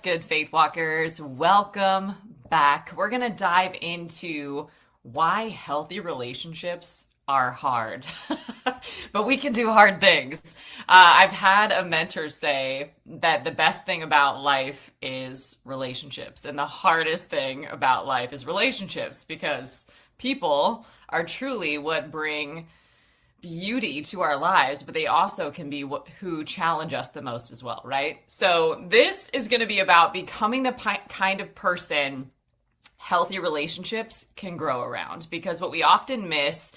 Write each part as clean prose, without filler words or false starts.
good, Faith Walkers? Welcome back. We're going to dive into why healthy relationships are hard, but we can do hard things. I've had a mentor say that the best thing about life is relationships, and the hardest thing about life is relationships because people are truly what bring beauty to our lives, but they also can be who challenge us the most as well, right? So this is going to be about becoming the kind of person healthy relationships can grow around, because what we often miss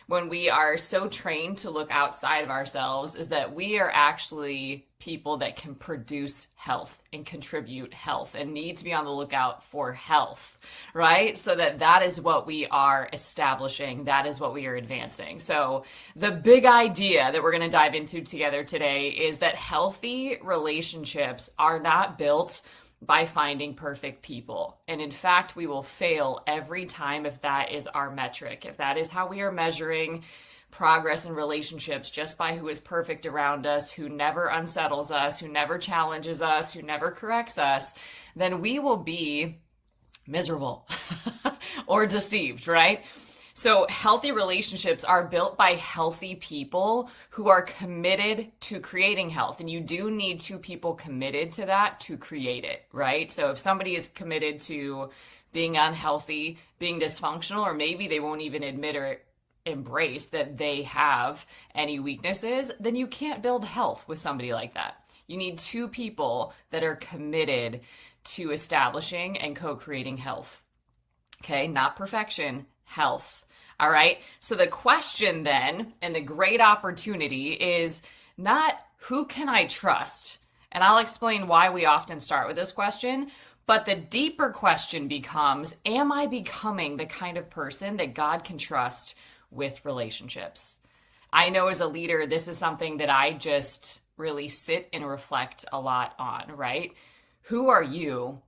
when we are so trained to look outside of ourselves is that we are actually people that can produce health and contribute health and need to be on the lookout for health, right? So that is what we are establishing. That is what we are advancing. So the big idea that we're going to dive into together today is that healthy relationships are not built by finding perfect people. And in fact, we will fail every time if that is our metric, if that is how we are measuring progress in relationships, just by who is perfect around us, who never unsettles us, who never challenges us, who never corrects us, then we will be miserable or deceived, right? So healthy relationships are built by healthy people who are committed to creating health. And you do need two people committed to that to create it, right? So if somebody is committed to being unhealthy, being dysfunctional, or maybe they won't even admit or embrace that they have any weaknesses, then you can't build health with somebody like that. You need two people that are committed to establishing and co-creating health. Okay, not perfection, health. All right. So the question then, and the great opportunity, is not who can I trust? And I'll explain why we often start with this question. But the deeper question becomes, am I becoming the kind of person that God can trust with relationships? I know as a leader, this is something that I just really sit and reflect a lot on, right? Who are you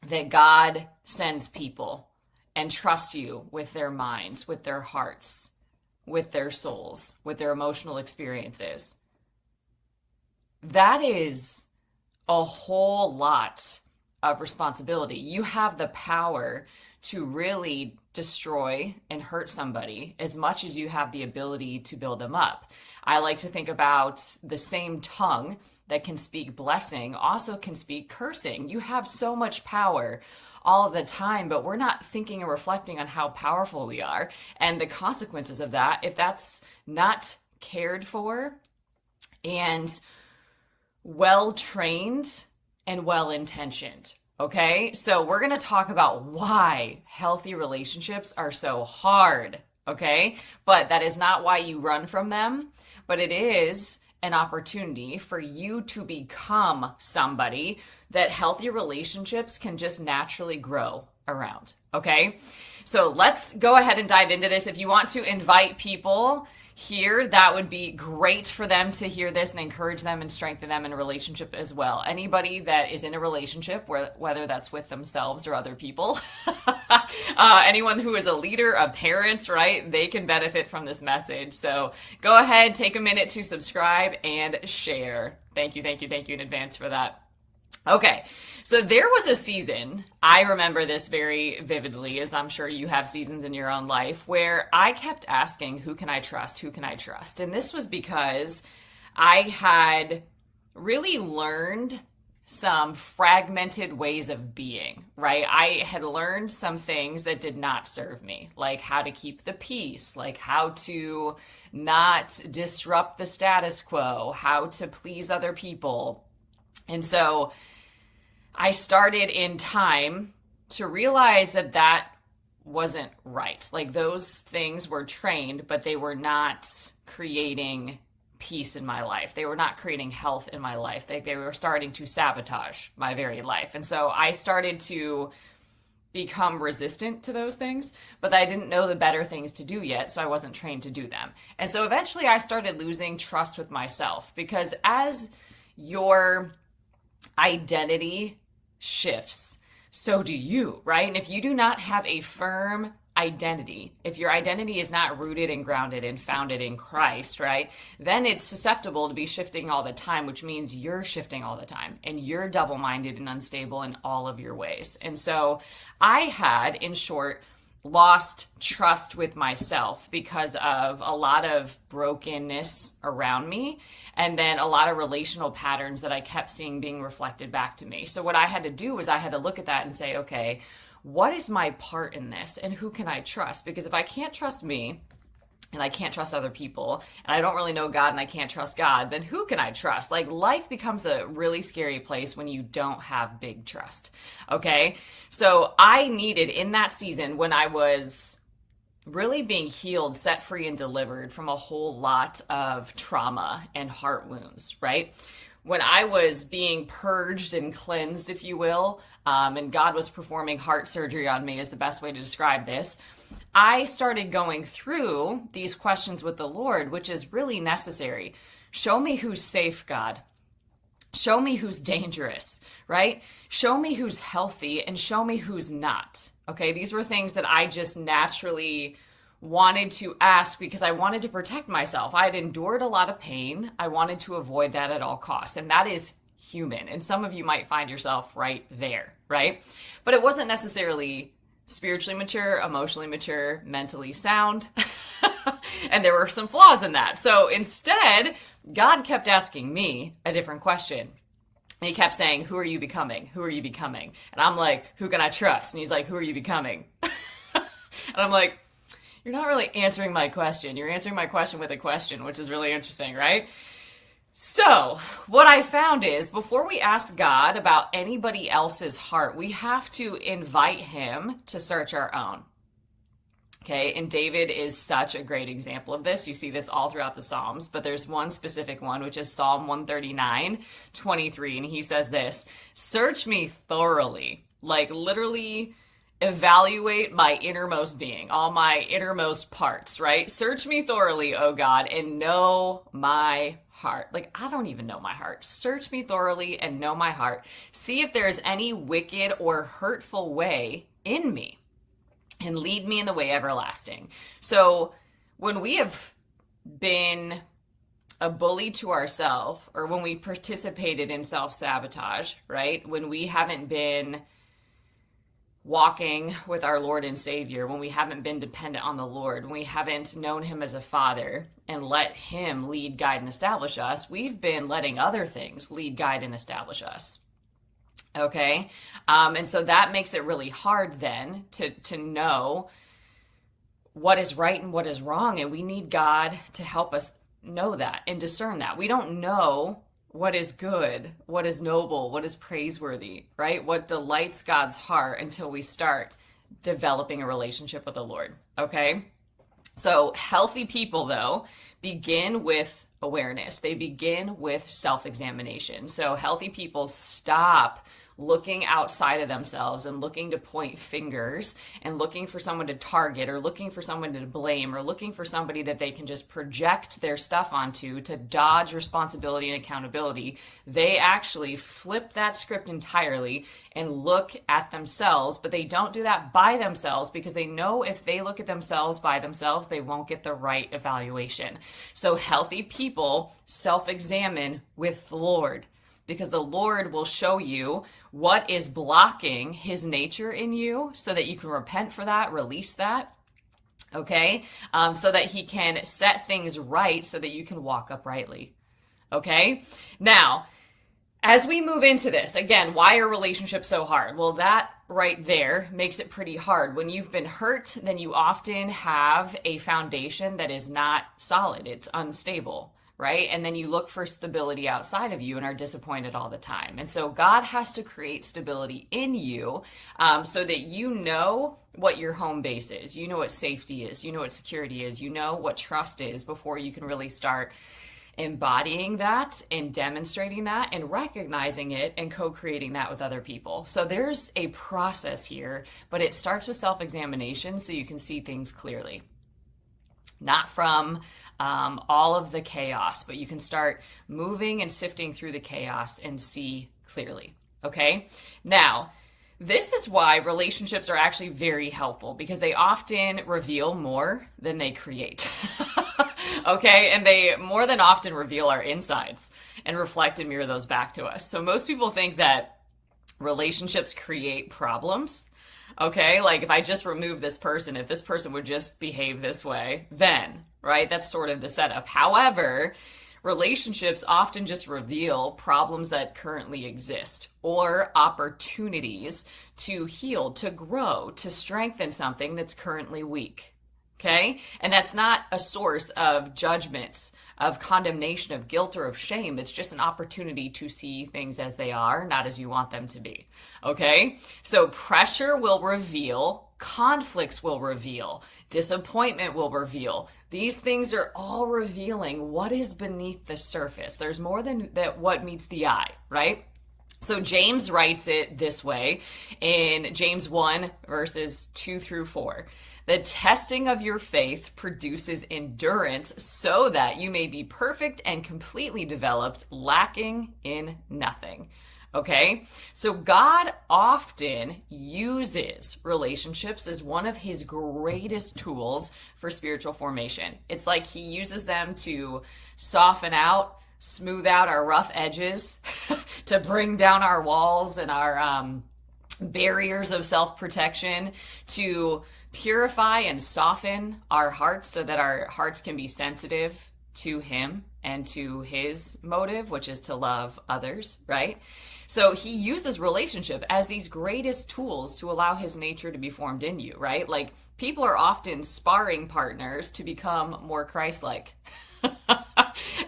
that God sends people and trust you with their minds, with their hearts, with their souls, with their emotional experiences? That is a whole lot of responsibility. You have the power to really destroy and hurt somebody as much as you have the ability to build them up. I like to think about the same tongue that can speak blessing also can speak cursing. You have so much power all of the time, but we're not thinking and reflecting on how powerful we are and the consequences of that if that's not cared for and well trained and well intentioned. Okay, so we're going to talk about why healthy relationships are so hard. Okay, but that is not why you run from them, but it is an opportunity for you to become somebody that healthy relationships can just naturally grow around. Okay, so let's go ahead and dive into this. If you want to invite people here, that would be great for them to hear this and encourage them and strengthen them in a relationship as well. Anybody that is in a relationship, whether that's with themselves or other people, anyone who is a leader, a parent, right? They can benefit from this message. So go ahead, take a minute to subscribe and share. Thank you in advance for that. Okay, so there was a season, I remember this very vividly, as I'm sure you have seasons in your own life, where I kept asking, who can I trust? Who can I trust? And this was because I had really learned some fragmented ways of being, right? I had learned some things that did not serve me, like how to keep the peace, like how to not disrupt the status quo, how to please other people. And so I started in time to realize that that wasn't right. Like those things were trained, but they were not creating peace in my life. They were not creating health in my life. They were starting to sabotage my very life. And so I started to become resistant to those things, but I didn't know the better things to do yet, so I wasn't trained to do them. And so eventually I started losing trust with myself, because as your identity shifts, so do you, right? And if you do not have a firm identity. If your identity is not rooted and grounded and founded in Christ, right, then it's susceptible to be shifting all the time, which means you're shifting all the time and you're double-minded and unstable in all of your ways. And so I had, in short, lost trust with myself because of a lot of brokenness around me, and then a lot of relational patterns that I kept seeing being reflected back to me. So what I had to do was I had to look at that and say, okay, what is my part in this and who can I trust? Because if I can't trust me, and I can't trust other people, and I don't really know God and I can't trust God, then who can I trust? Like, life becomes a really scary place when you don't have big trust, okay? So I needed, in that season when I was really being healed, set free, and delivered from a whole lot of trauma and heart wounds, right? When I was being purged and cleansed, if you will, and God was performing heart surgery on me is the best way to describe this, I started going through these questions with the Lord, which is really necessary. Show me who's safe, God. Show me who's dangerous, right? Show me who's healthy and show me who's not. Okay, these were things that I just naturally wanted to ask because I wanted to protect myself. I had endured a lot of pain. I wanted to avoid that at all costs. And that is human. And some of you might find yourself right there, right? But it wasn't necessarily spiritually mature, emotionally mature, mentally sound. And there were some flaws in that. So instead, God kept asking me a different question. And he kept saying, who are you becoming? Who are you becoming? And I'm like, who can I trust? And he's like, who are you becoming? And I'm like, you're not really answering my question. You're answering my question with a question, which is really interesting, right? So what I found is before we ask God about anybody else's heart, we have to invite him to search our own. Okay, and David is such a great example of this. You see this all throughout the Psalms, but there's one specific one, which is Psalm 139:23, and he says this, search me thoroughly, like literally evaluate my innermost being, all my innermost parts, right? Search me thoroughly, oh God, and know my heart. Like, I don't even know my heart. Search me thoroughly and know my heart. See if there's any wicked or hurtful way in me, and lead me in the way everlasting. So when we have been a bully to ourselves, or when we participated in self-sabotage, right? When we haven't been walking with our Lord and Savior, when we haven't been dependent on the Lord, when we haven't known him as a father and let him lead, guide, and establish us, we've been letting other things lead, guide, and establish us. Okay? And so that makes it really hard then to know what is right and what is wrong. And we need God to help us know that and discern that. We don't know what is good, what is noble, what is praiseworthy, right? What delights God's heart until we start developing a relationship with the Lord, okay? So healthy people, though, begin with awareness. They begin with self-examination. So healthy people stop looking outside of themselves and looking to point fingers and looking for someone to target or looking for someone to blame or looking for somebody that they can just project their stuff onto to dodge responsibility and accountability. They actually flip that script entirely and look at themselves, but they don't do that by themselves because they know if they look at themselves by themselves, they won't get the right evaluation. So healthy people self-examine with the Lord, because the Lord will show you what is blocking his nature in you so that you can repent for that, release that, okay? So that he can set things right so that you can walk uprightly, okay? Now, as we move into this, again, why are relationships so hard? Well, that right there makes it pretty hard. When you've been hurt, then you often have a foundation that is not solid. It's unstable. Right? And then you look for stability outside of you and are disappointed all the time. And so God has to create stability in you so that you know what your home base is. You know what safety is. You know what security is. You know what trust is before you can really start embodying that and demonstrating that and recognizing it and co-creating that with other people. So there's a process here, but it starts with self-examination so you can see things clearly. Not from all of the chaos, but you can start moving and sifting through the chaos and see clearly, okay? Now, This is why relationships are actually very helpful because they often reveal more than they create. Okay? And they more than often reveal our insides and reflect and mirror those back to us. So most people think that relationships create problems. Okay? Like if I just remove this person, if this person would just behave this way, then, right? That's sort of the setup. However, relationships often just reveal problems that currently exist or opportunities to heal, to grow, to strengthen something that's currently weak. Okay? And that's not a source of judgment, of condemnation, of guilt, or of shame. It's just an opportunity to see things as they are, not as you want them to be. Okay? So pressure will reveal, conflicts will reveal, disappointment will reveal. These things are all revealing what is beneath the surface. There's more than that what meets the eye, right? So James writes it this way in James 1, verses 2 through 4. The testing of your faith produces endurance so that you may be perfect and completely developed, lacking in nothing. Okay, so God often uses relationships as one of his greatest tools for spiritual formation. It's like he uses them to soften out, smooth out our rough edges, to bring down our walls and our barriers of self-protection, to purify and soften our hearts so that our hearts can be sensitive to him and to his motive, which is to love others, right? So he uses relationship as these greatest tools to allow his nature to be formed in you, right? Like people are often sparring partners to become more Christ-like.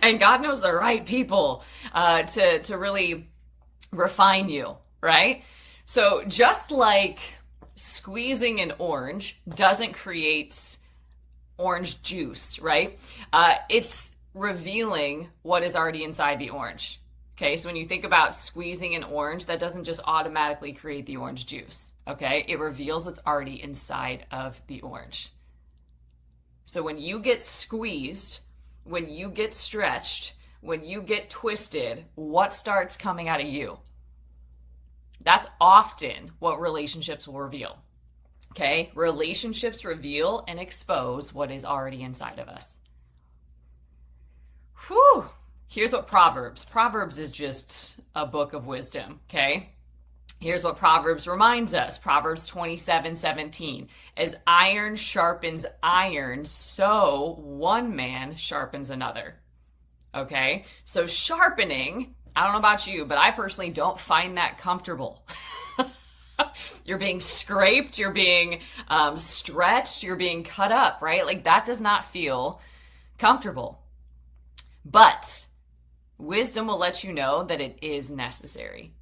And God knows the right people to really refine you, right? So just like squeezing an orange doesn't create orange juice, right? It's revealing what is already inside the orange. Okay, so when you think about squeezing an orange, that doesn't just automatically create the orange juice. Okay, it reveals what's already inside of the orange. So when you get squeezed, when you get stretched, when you get twisted, what starts coming out of you? That's often what relationships will reveal. Okay, relationships reveal and expose what is already inside of us. Whew. Here's what Proverbs is just a book of wisdom, okay? Here's what Proverbs reminds us. Proverbs 27:17. As iron sharpens iron, so one man sharpens another. Okay? So sharpening, I don't know about you, but I personally don't find that comfortable. You're being scraped, you're being stretched, you're being cut up, right? Like that does not feel comfortable. But wisdom will let you know that it is necessary.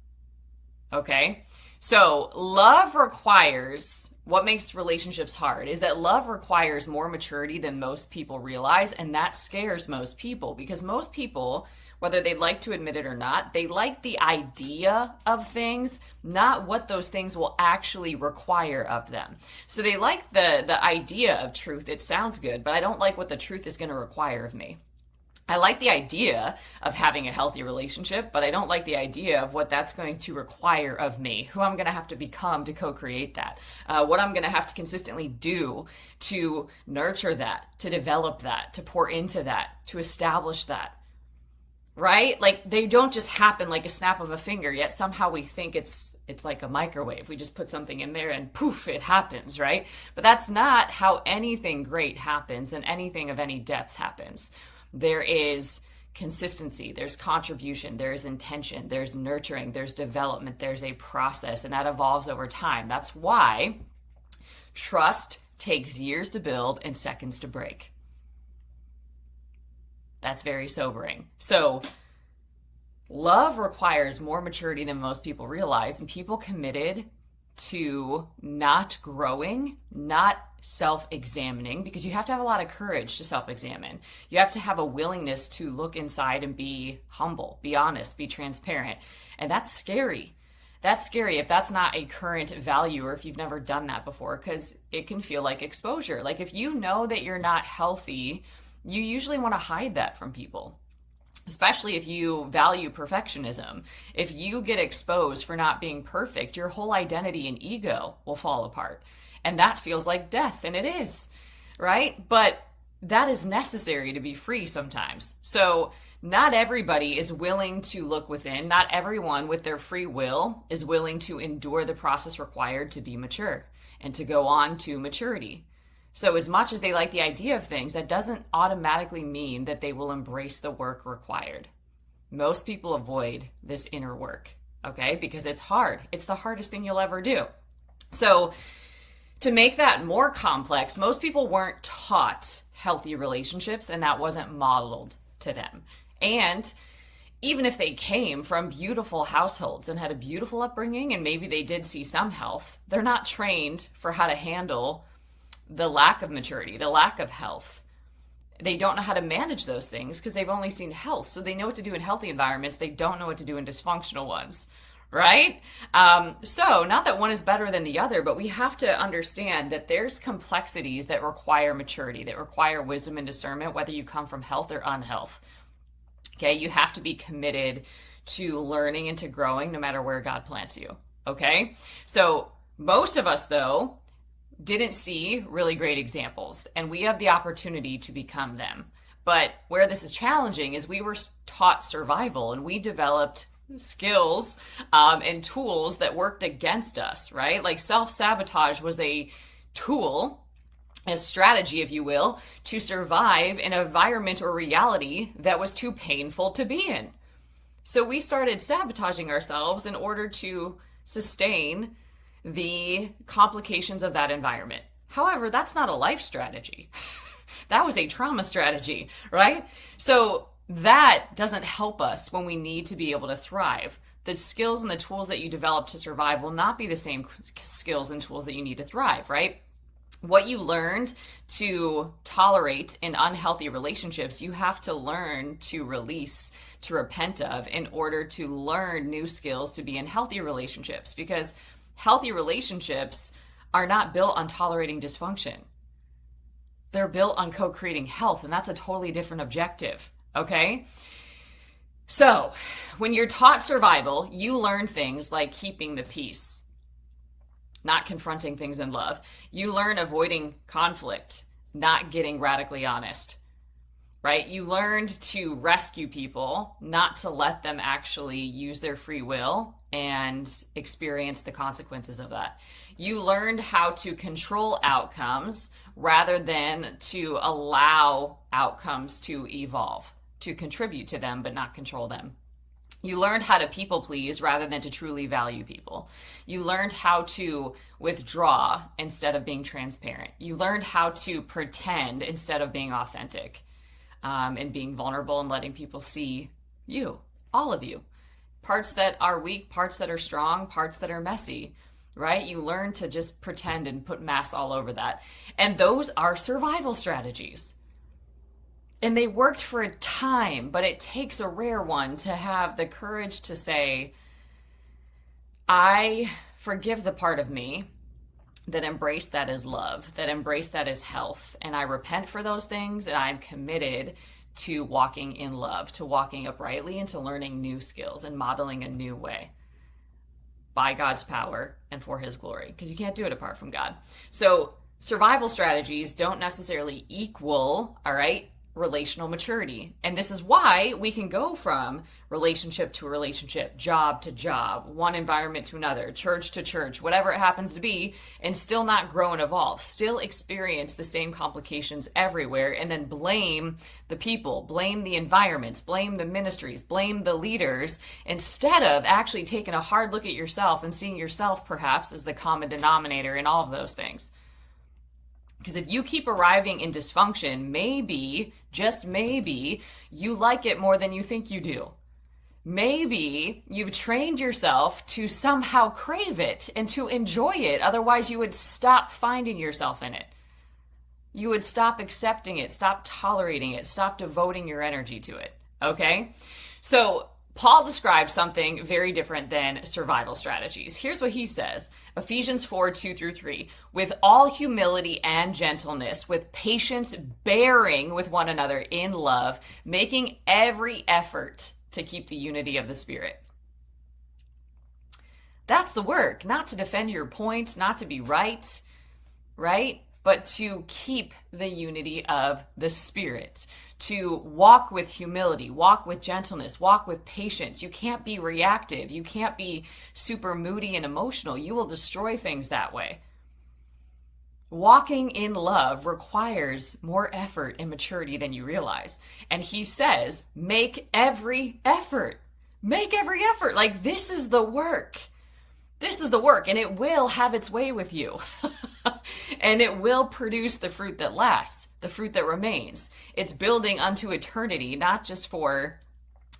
Okay? So love requires, what makes relationships hard is that love requires more maturity than most people realize, and that scares most people because most people, whether they like to admit it or not, they like the idea of things, not what those things will actually require of them. So they like the idea of truth. It sounds good, but I don't like what the truth is going to require of me. I like the idea of having a healthy relationship, but I don't like the idea of what that's going to require of me, who I'm going to have to become to co-create that, what I'm going to have to consistently do to nurture that, to develop that, to pour into that, to establish that, right? Like they don't just happen like a snap of a finger, yet somehow we think it's like a microwave. We just put something in there and poof, it happens, right? But that's not how anything great happens and anything of any depth happens. There is consistency, there's contribution, there's intention, there's nurturing, there's development, there's a process, and that evolves over time. That's why trust takes years to build and seconds to break. That's very sobering. So love requires more maturity than most people realize, and people committed to not growing, not self-examining, because you have to have a lot of courage to self-examine. You have to have a willingness to look inside and be humble, be honest, be transparent. And that's scary. That's scary if that's not a current value or if you've never done that before, because it can feel like exposure. Like if you know that you're not healthy, you usually want to hide that from people. especially if you value perfectionism. If you get exposed for not being perfect, your whole identity and ego will fall apart. And that feels like death, and it is, right? But that is necessary to be free sometimes. So not everybody is willing to look within. Not everyone with their free will is willing to endure the process required to be mature and to go on to maturity. So as much as they like the idea of things, that doesn't automatically mean that they will embrace the work required. Most people avoid this inner work, okay? Because it's hard. It's the hardest thing you'll ever do. So to make that more complex, most people weren't taught healthy relationships, and that wasn't modeled to them. And even if they came from beautiful households and had a beautiful upbringing, and maybe they did see some health, they're not trained for how to handle the lack of maturity, the lack of health. They don't know how to manage those things because they've only seen health. So they know what to do in healthy environments. They don't know what to do in dysfunctional ones, right? So not that one is better than the other, but we have to understand that there's complexities that require maturity, that require wisdom and discernment, whether you come from health or unhealth. Okay, you have to be committed to learning and to growing no matter where God plants you. Okay, so most of us, though, didn't see really great examples, and we have the opportunity to become them. But where this is challenging is we were taught survival, and we developed skills and tools that worked against us, right? Like self-sabotage was a tool, a strategy, if you will, to survive in an environment or reality that was too painful to be in. So we started sabotaging ourselves in order to sustain the complications of that environment. However, that's not a life strategy. That was a trauma strategy, right? So that doesn't help us when we need to be able to thrive. The skills and the tools that you develop to survive will not be the same skills and tools that you need to thrive, right? What you learned to tolerate in unhealthy relationships, you have to learn to release, to repent of, in order to learn new skills to be in healthy relationships. Because healthy relationships are not built on tolerating dysfunction. They're built on co-creating health, and that's a totally different objective, okay? So when you're taught survival, you learn things like keeping the peace, not confronting things in love. You learn avoiding conflict, not getting radically honest, right? You learned to rescue people, not to let them actually use their free will and experience the consequences of that. You learned how to control outcomes rather than to allow outcomes to evolve, to contribute to them but not control them. You learned how to people please rather than to truly value people. You learned how to withdraw instead of being transparent. You learned how to pretend instead of being authentic, and being vulnerable and letting people see you, all of you. Parts that are weak, parts that are strong, parts that are messy, right? You learn to just pretend and put masks all over that. And those are survival strategies. And they worked for a time, but it takes a rare one to have the courage to say, I forgive the part of me that embraced that as love, that embraced that as health. And I repent for those things, and I'm committed to walking in love, to walking uprightly, and to learning new skills and modeling a new way by God's power and for his glory, because you can't do it apart from God. So survival strategies don't necessarily equal, all right, relational maturity. And this is why we can go from relationship to relationship, job to job, one environment to another, church to church, whatever it happens to be, and still not grow and evolve, still experience the same complications everywhere, and then blame the people, blame the environments, blame the ministries, blame the leaders, instead of actually taking a hard look at yourself and seeing yourself perhaps as the common denominator in all of those things. Because if you keep arriving in dysfunction, maybe, just maybe, you like it more than you think you do. Maybe you've trained yourself to somehow crave it and to enjoy it. Otherwise, you would stop finding yourself in it. You would stop accepting it, stop tolerating it, stop devoting your energy to it. Okay? So Paul describes something very different than survival strategies. Here's what he says, Ephesians 4:2-3, with all humility and gentleness, with patience bearing with one another in love, making every effort to keep the unity of the Spirit. That's the work, not to defend your points, not to be right? But to keep the unity of the Spirit, to walk with humility, walk with gentleness, walk with patience. You can't be reactive. You can't be super moody and emotional. You will destroy things that way. Walking in love requires more effort and maturity than you realize. And he says, make every effort. Make every effort. Like, this is the work. This is the work, and it will have its way with you. And it will produce the fruit that lasts, the fruit that remains. It's building unto eternity, not just for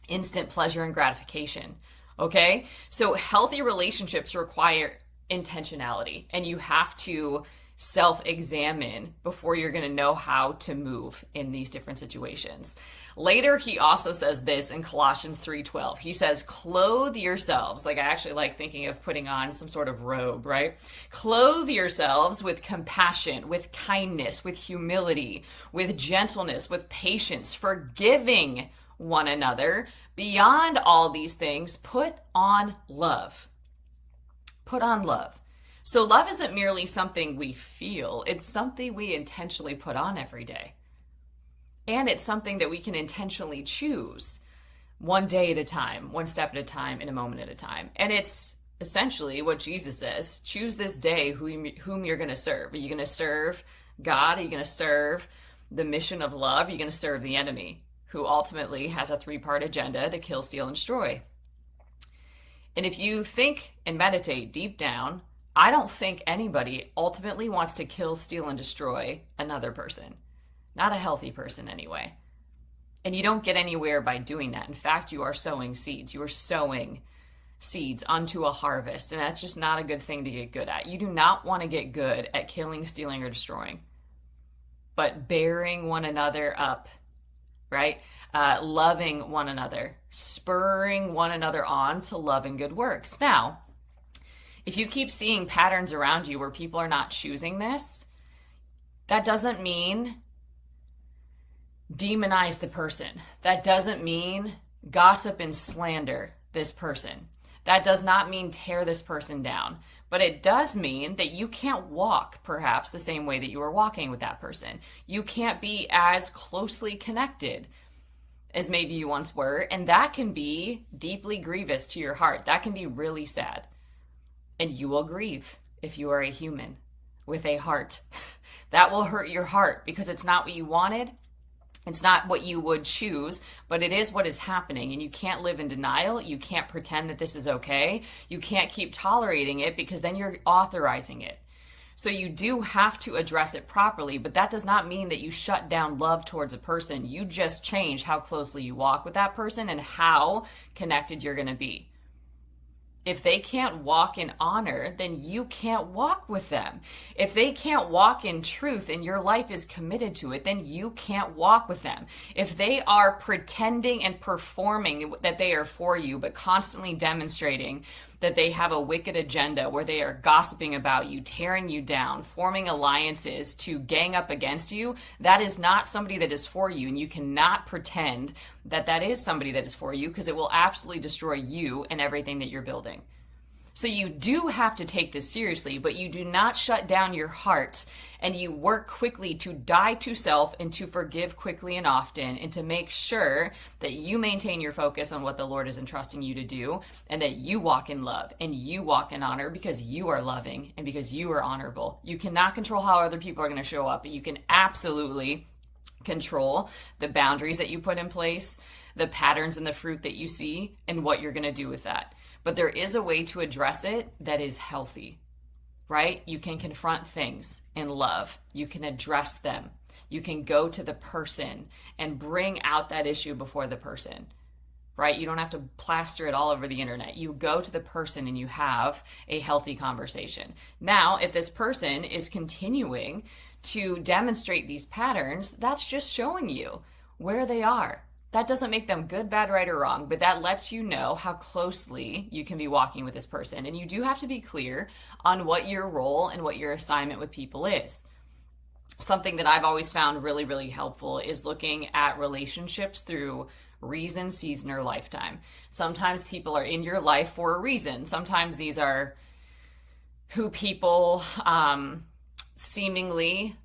instant pleasure and gratification. Okay? So healthy relationships require intentionality, and you have to self-examine before you're going to know how to move in these different situations. Later, he also says this in Colossians 3:12. He says, clothe yourselves. Like, I actually like thinking of putting on some sort of robe, right? Clothe yourselves with compassion, with kindness, with humility, with gentleness, with patience, forgiving one another. Beyond all these things, put on love. Put on love. So love isn't merely something we feel, it's something we intentionally put on every day. And it's something that we can intentionally choose one day at a time, one step at a time, in a moment at a time. And it's essentially what Jesus says, choose this day whom you're going to serve. Are you going to serve God? Are you going to serve the mission of love? Are you going to serve the enemy, who ultimately has a 3-part agenda to kill, steal, and destroy? And if you think and meditate deep down, I don't think anybody ultimately wants to kill, steal, and destroy another person. Not a healthy person anyway. And you don't get anywhere by doing that. In fact, you are sowing seeds. You are sowing seeds onto a harvest. And that's just not a good thing to get good at. You do not want to get good at killing, stealing, or destroying. But bearing one another up, right? Loving one another. Spurring one another on to love and good works. Now, if you keep seeing patterns around you where people are not choosing this, that doesn't mean demonize the person. That doesn't mean gossip and slander this person. That does not mean tear this person down. But it does mean that you can't walk perhaps the same way that you were walking with that person. You can't be as closely connected as maybe you once were. And that can be deeply grievous to your heart. That can be really sad. And you will grieve if you are a human with a heart. That will hurt your heart because it's not what you wanted. It's not what you would choose, but it is what is happening. And you can't live in denial. You can't pretend that this is okay. You can't keep tolerating it because then you're authorizing it. So you do have to address it properly, but that does not mean that you shut down love towards a person. You just change how closely you walk with that person and how connected you're going to be. If they can't walk in honor, then you can't walk with them. If they can't walk in truth and your life is committed to it, then you can't walk with them. If they are pretending and performing that they are for you, but constantly demonstrating that they have a wicked agenda where they are gossiping about you, tearing you down, forming alliances to gang up against you, that is not somebody that is for you. And you cannot pretend that that is somebody that is for you because it will absolutely destroy you and everything that you're building. So you do have to take this seriously, but you do not shut down your heart, and you work quickly to die to self and to forgive quickly and often, and to make sure that you maintain your focus on what the Lord is entrusting you to do, and that you walk in love and you walk in honor because you are loving and because you are honorable. You cannot control how other people are going to show up, but you can absolutely control the boundaries that you put in place, the patterns and the fruit that you see, and what you're going to do with that. But there is a way to address it that is healthy, right? You can confront things in love. You can address them. You can go to the person and bring out that issue before the person, right? You don't have to plaster it all over the internet. You go to the person and you have a healthy conversation. Now, if this person is continuing to demonstrate these patterns, that's just showing you where they are. That doesn't make them good, bad, right, or wrong, but that lets you know how closely you can be walking with this person. And you do have to be clear on what your role and what your assignment with people is. Something that I've always found really, really helpful is looking at relationships through reason, season, or lifetime. Sometimes people are in your life for a reason. Sometimes these are who people seemingly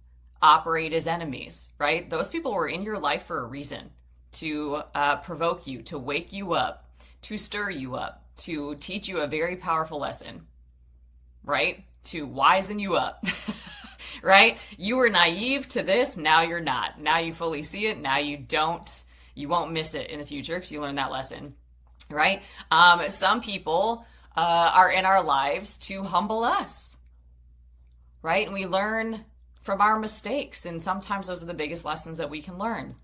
operate as enemies, right? Those people were in your life for a reason, to provoke you, to wake you up, to stir you up, to teach you a very powerful lesson, right? To wisen you up, right? You were naive to this, now you're not. Now you fully see it, now you don't. You won't miss it in the future because you learned that lesson, right? Some people are in our lives to humble us, right? And we learn from our mistakes, and sometimes those are the biggest lessons that we can learn,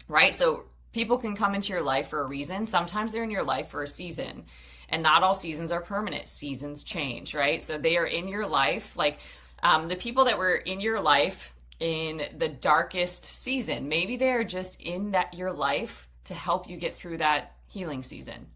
right? So people can come into your life for a reason. Sometimes they're in your life for a season, and not all seasons are permanent. Seasons change, right? So they are in your life, like the people that were in your life in the darkest season, maybe they're just in that your life to help you get through that healing season.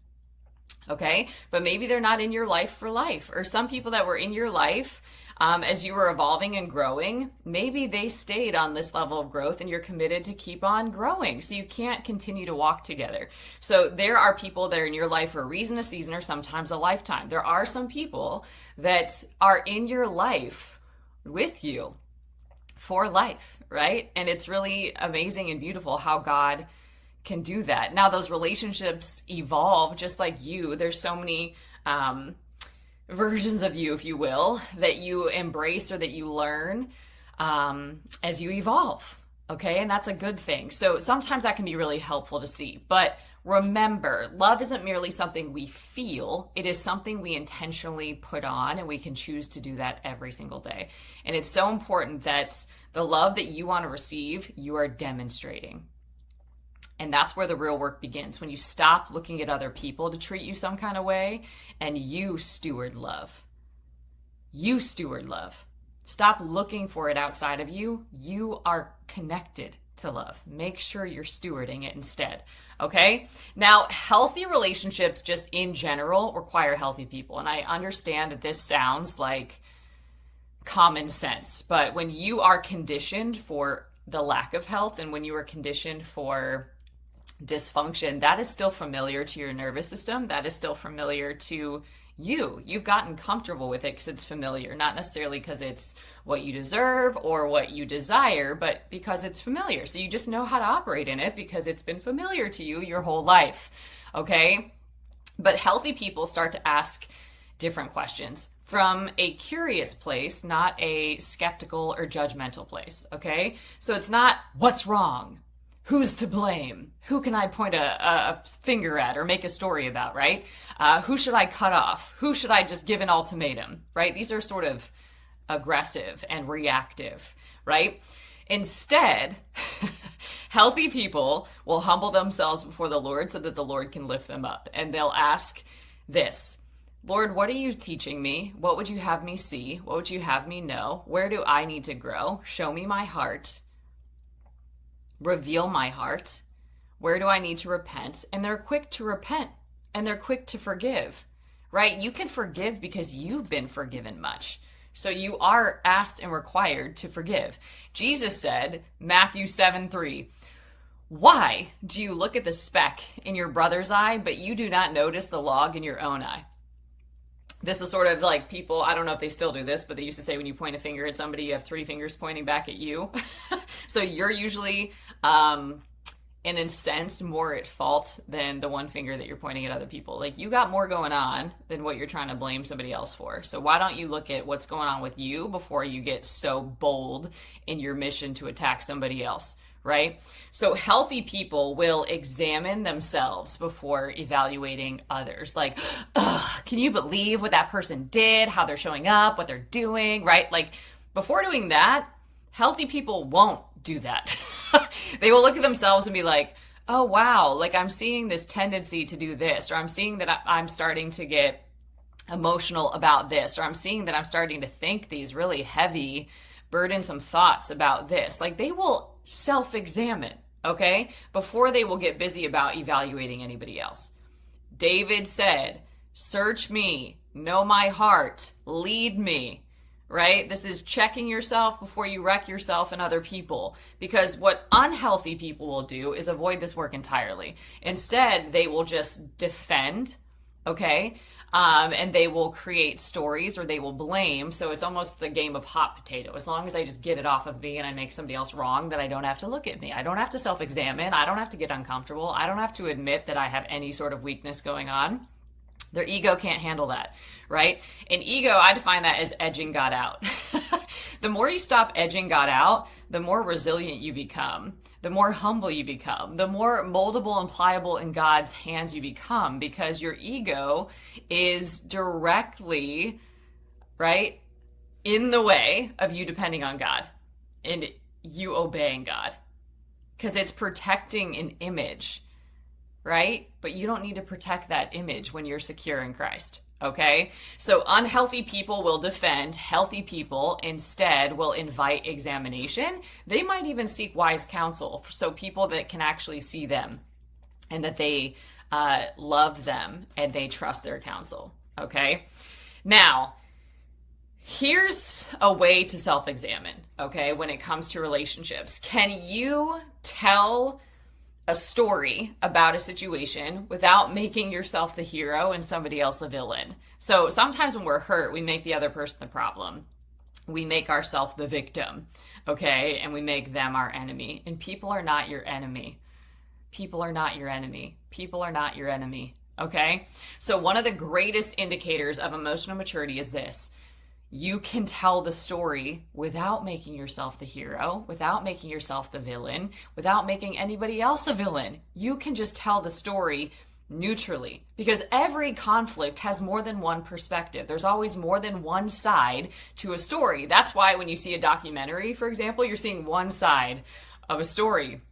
Okay, but maybe they're not in your life for life. Or some people that were in your life as you were evolving and growing, maybe they stayed on this level of growth and you're committed to keep on growing. So you can't continue to walk together. So there are people that are in your life for a reason, a season, or sometimes a lifetime. There are some people that are in your life with you for life, right? And it's really amazing and beautiful how God can do that. Now, those relationships evolve just like you. There's so many versions of you, if you will, that you embrace or that you learn as you evolve, okay? And that's a good thing. So sometimes that can be really helpful to see. But remember, love isn't merely something we feel. It is something we intentionally put on, and we can choose to do that every single day. And it's so important that the love that you want to receive, you are demonstrating. And that's where the real work begins, when you stop looking at other people to treat you some kind of way and you steward love. You steward love. Stop looking for it outside of you. You are connected to love. Make sure you're stewarding it instead. Okay? Now, healthy relationships just in general require healthy people. And I understand that this sounds like common sense, but when you are conditioned for the lack of health and when you are conditioned for dysfunction, that is still familiar to your nervous system. That is still familiar to you. You've gotten comfortable with it because it's familiar, not necessarily because it's what you deserve or what you desire, but because it's familiar. So you just know how to operate in it because it's been familiar to you your whole life. Okay? But healthy people start to ask different questions from a curious place, not a skeptical or judgmental place. Okay? So it's not what's wrong? Who's to blame? Who can I point a finger at or make a story about, right? Who should I cut off? Who should I just give an ultimatum, right? These are sort of aggressive and reactive, right? Instead, healthy people will humble themselves before the Lord so that the Lord can lift them up. And they'll ask this: Lord, what are you teaching me? What would you have me see? What would you have me know? Where do I need to grow? Show me my heart. Reveal my heart. Where do I need to repent? And they're quick to repent and they're quick to forgive, right? You can forgive because you've been forgiven much. So you are asked and required to forgive. Jesus said, Matthew 7:3, why do you look at the speck in your brother's eye, but you do not notice the log in your own eye? This is sort of like people, I don't know if they still do this, but they used to say when you point a finger at somebody, you have three fingers pointing back at you. So you're usually, in a sense, more at fault than the one finger that you're pointing at other people. Like, you got more going on than what you're trying to blame somebody else for. So why don't you look at what's going on with you before you get so bold in your mission to attack somebody else? Right? So healthy people will examine themselves before evaluating others. Like, can you believe what that person did, how they're showing up, what they're doing, right? Like, before doing that, healthy people won't do that. They will look at themselves and be like, oh, wow, like I'm seeing this tendency to do this, or I'm seeing that I'm starting to get emotional about this, or I'm seeing that I'm starting to think these really heavy, burdensome thoughts about this. Like, they will self-examine, okay? Before they will get busy about evaluating anybody else. David said, search me, know my heart, lead me, right? This is checking yourself before you wreck yourself and other people. Because what unhealthy people will do is avoid this work entirely. Instead, they will just defend, okay? And they will create stories or they will blame. So it's almost the game of hot potato. As long as I just get it off of me and I make somebody else wrong, then I don't have to look at me. I don't have to self-examine. I don't have to get uncomfortable. I don't have to admit that I have any sort of weakness going on. Their ego can't handle that, right? And ego, I define that as edging God out. The more you stop edging God out, the more resilient you become, the more humble you become, the more moldable and pliable in God's hands you become, because your ego is directly, right, in the way of you depending on God and you obeying God, because it's protecting an image, right? But you don't need to protect that image when you're secure in Christ, okay? So unhealthy people will defend. Healthy people instead will invite examination. They might even seek wise counsel, so people that can actually see them and that they love them and they trust their counsel, okay? Now, here's a way to self-examine, okay, when it comes to relationships. Can you tell a story about a situation without making yourself the hero and somebody else a villain? So sometimes when we're hurt, we make the other person the problem. We make ourselves the victim, okay? And we make them our enemy. And people are not your enemy. People are not your enemy. People are not your enemy, okay? So one of the greatest indicators of emotional maturity is this. You can tell the story without making yourself the hero, without making yourself the villain, without making anybody else a villain. You can just tell the story neutrally, because every conflict has more than one perspective. There's always more than one side to a story. That's why when you see a documentary, for example, you're seeing one side of a story.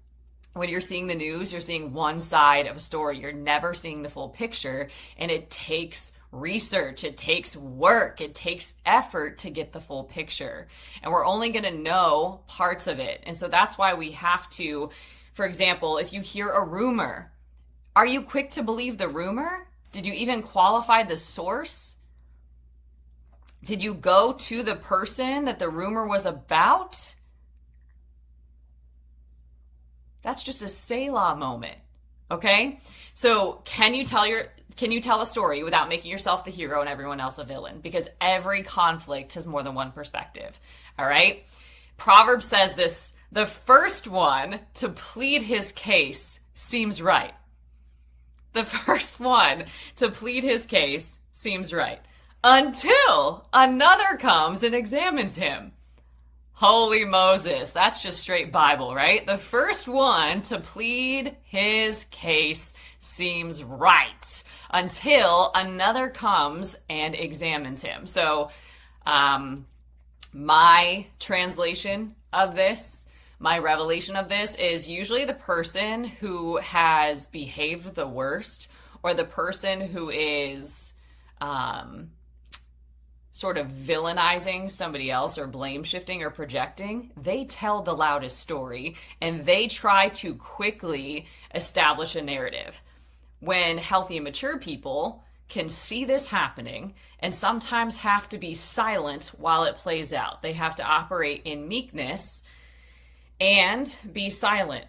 When you're seeing the news, you're seeing one side of a story. You're never seeing the full picture, and it takes research, it takes work, it takes effort to get the full picture. And we're only going to know parts of it. And so that's why we have to, for example, if you hear a rumor, are you quick to believe the rumor? Did you even qualify the source? Did you go to the person that the rumor was about? That's just a Selah moment, okay? So can you tell a story without making yourself the hero and everyone else a villain? Because every conflict has more than one perspective, all right? Proverbs says this, the first one to plead his case seems right. The first one to plead his case seems right until another comes and examines him. Holy Moses, that's just straight Bible, right? The first one to plead his case seems right until another comes and examines him. So my translation of this, my revelation of this is usually the person who has behaved the worst, or the person who is sort of villainizing somebody else or blame shifting or projecting. They tell the loudest story and they try to quickly establish a narrative. When healthy and mature people can see this happening and sometimes have to be silent while it plays out. They have to operate in meekness and be silent.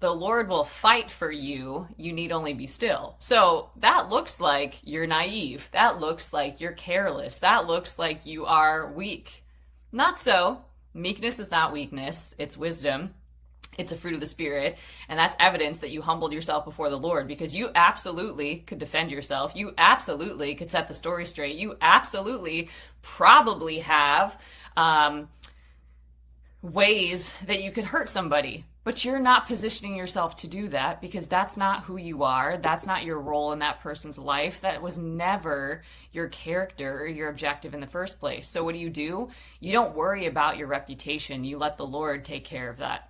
The Lord will fight for you. You need only be still. So that looks like you're naive. That looks like you're careless. That looks like you are weak. Not so. Meekness is not weakness. It's wisdom. It's a fruit of the Spirit. And that's evidence that you humbled yourself before the Lord, because you absolutely could defend yourself. You absolutely could set the story straight. You absolutely probably have ways that you could hurt somebody. But you're not positioning yourself to do that, because that's not who you are. That's not your role in that person's life. That was never your character or your objective in the first place. So what do? You don't worry about your reputation. You let the Lord take care of that.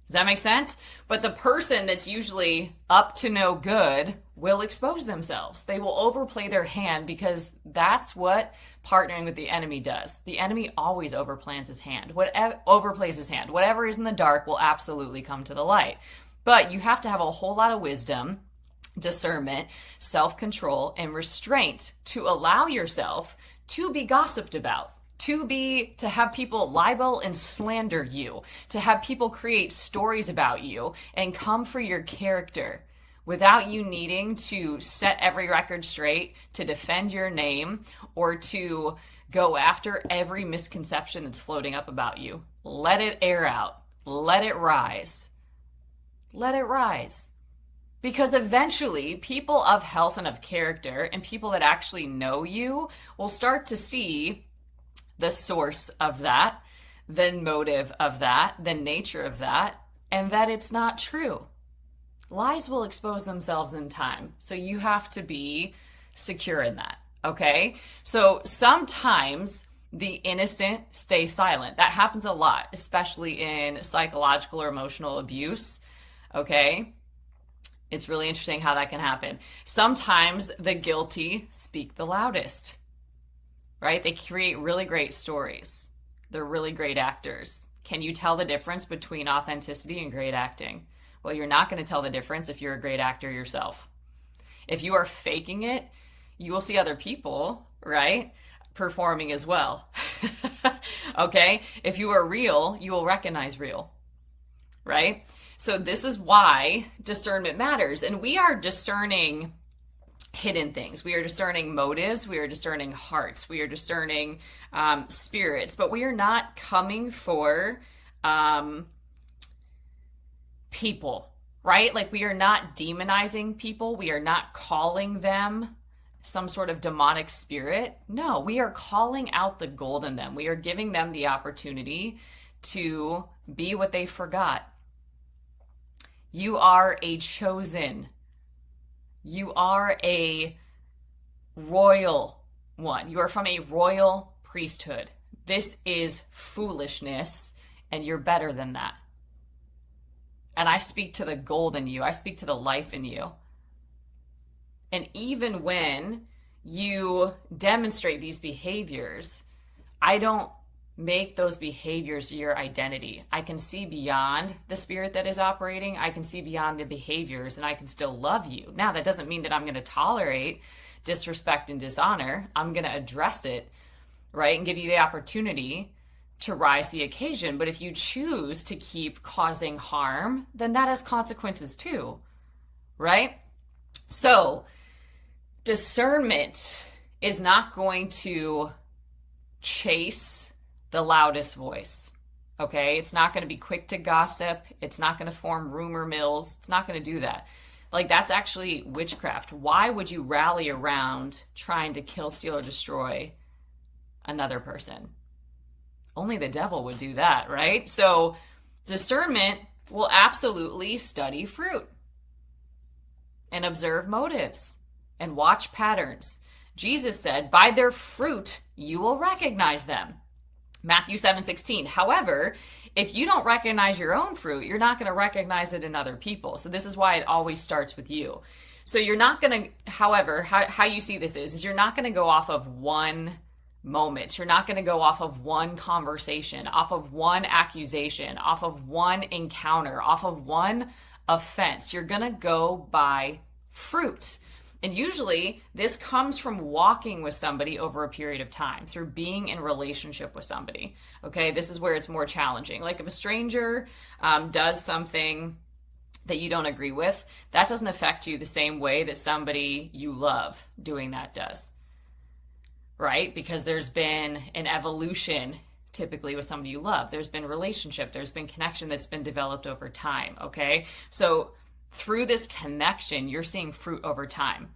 Does that make sense? But the person that's usually up to no good will expose themselves. They will overplay their hand because that's what partnering with the enemy does. The enemy always overplays his hand. Whatever is in the dark will absolutely come to the light. But you have to have a whole lot of wisdom, discernment, self-control, and restraint to allow yourself to be gossiped about, to have people libel and slander you, to have people create stories about you and come for your character without you needing to set every record straight, to defend your name, or to go after every misconception that's floating up about you. Let it air out. Let it rise. Let it rise. Because eventually, people of health and of character and people that actually know you will start to see the source of that, the motive of that, the nature of that, and that it's not true. Lies will expose themselves in time. So you have to be secure in that, okay? So sometimes the innocent stay silent. That happens a lot, especially in psychological or emotional abuse, okay? It's really interesting how that can happen. Sometimes the guilty speak the loudest, right? They create really great stories. They're really great actors. Can you tell the difference between authenticity and great acting? Well, you're not going to tell the difference if you're a great actor yourself. If you are faking it, you will see other people, right, performing as well. Okay? If you are real, you will recognize real, right? So this is why discernment matters. And we are discerning hidden things. We are discerning motives. We are discerning hearts. We are discerning spirits. But we are not coming for people, right? Like, we are not demonizing people. We are not calling them some sort of demonic spirit. No, we are calling out the gold in them. We are giving them the opportunity to be what they forgot. You are a chosen. You are a royal one. You are from a royal priesthood. This is foolishness, and you're better than that. And I speak to the gold in you. I speak to the life in you. And even when you demonstrate these behaviors, I don't make those behaviors your identity. I can see beyond the spirit that is operating. I can see beyond the behaviors, and I can still love you. Now, that doesn't mean that I'm going to tolerate disrespect and dishonor. I'm going to address it, right, and give you the opportunity to rise the occasion. But if you choose to keep causing harm, then that has consequences too, right? So discernment is not going to chase the loudest voice, okay? It's not going to be quick to gossip. It's not going to form rumor mills. It's not going to do that. Like, that's actually witchcraft. Why would you rally around trying to kill, steal, or destroy another person? Only the devil would do that, right? So discernment will absolutely study fruit and observe motives and watch patterns. Jesus said, by their fruit, you will recognize them. Matthew 7:16. However, if you don't recognize your own fruit, you're not going to recognize it in other people. So this is why it always starts with you. So you're not going to, however, how you see this is you're not going to go off of one moment. You're not going to go off of one conversation, off of one accusation, off of one encounter, off of one offense. You're going to go by fruit. And usually this comes from walking with somebody over a period of time, through being in relationship with somebody. Okay, this is where it's more challenging. Like, if a stranger does something that you don't agree with, that doesn't affect you the same way that somebody you love doing that does, right? Because there's been an evolution typically with somebody you love. There's been relationship, there's been connection that's been developed over time, okay? So through this connection, you're seeing fruit over time,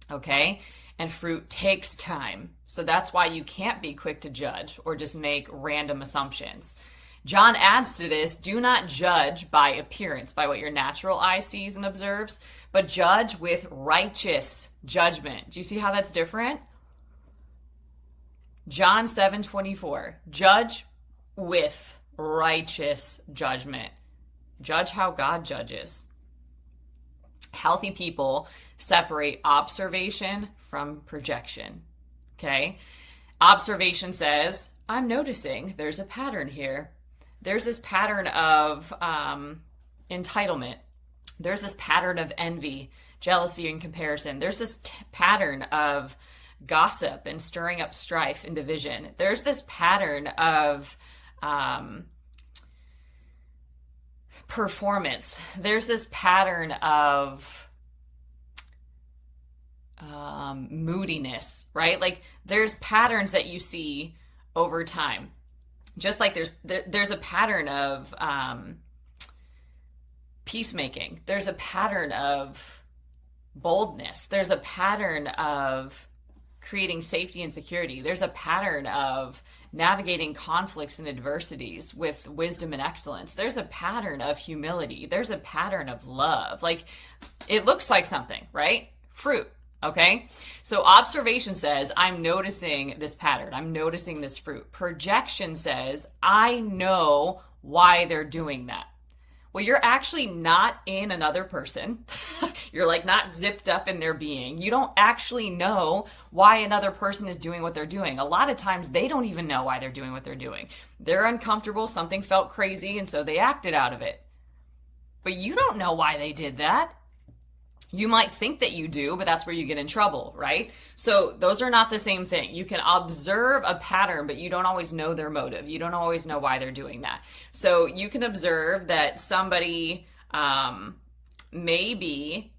okay? And fruit takes time. So that's why you can't be quick to judge or just make random assumptions. John adds to this, do not judge by appearance, by what your natural eye sees and observes, but judge with righteous judgment. Do you see how that's different? John 7:24, judge with righteous judgment. Judge how God judges. Healthy people separate observation from projection. Okay? Observation says, I'm noticing there's a pattern here. There's this pattern of entitlement. There's this pattern of envy, jealousy, and comparison. There's this pattern of gossip and stirring up strife and division. There's this pattern of performance. There's this pattern of moodiness, right? Like there's patterns that you see over time. Just like there's a pattern of peacemaking. There's a pattern of boldness. There's a pattern of creating safety and security. There's a pattern of navigating conflicts and adversities with wisdom and excellence. There's a pattern of humility. There's a pattern of love. Like it looks like something, right? Fruit. Okay. So observation says, I'm noticing this pattern. I'm noticing this fruit. Projection says, I know why they're doing that. Well, you're actually not in another person. You're like not zipped up in their being. You don't actually know why another person is doing what they're doing. A lot of times they don't even know why they're doing what they're doing. They're uncomfortable. Something felt crazy, and so they acted out of it. But you don't know why they did that. You might think that you do, but that's where you get in trouble, right? So those are not the same thing. You can observe a pattern, but you don't always know their motive. You don't always know why they're doing that. So you can observe that somebody maybe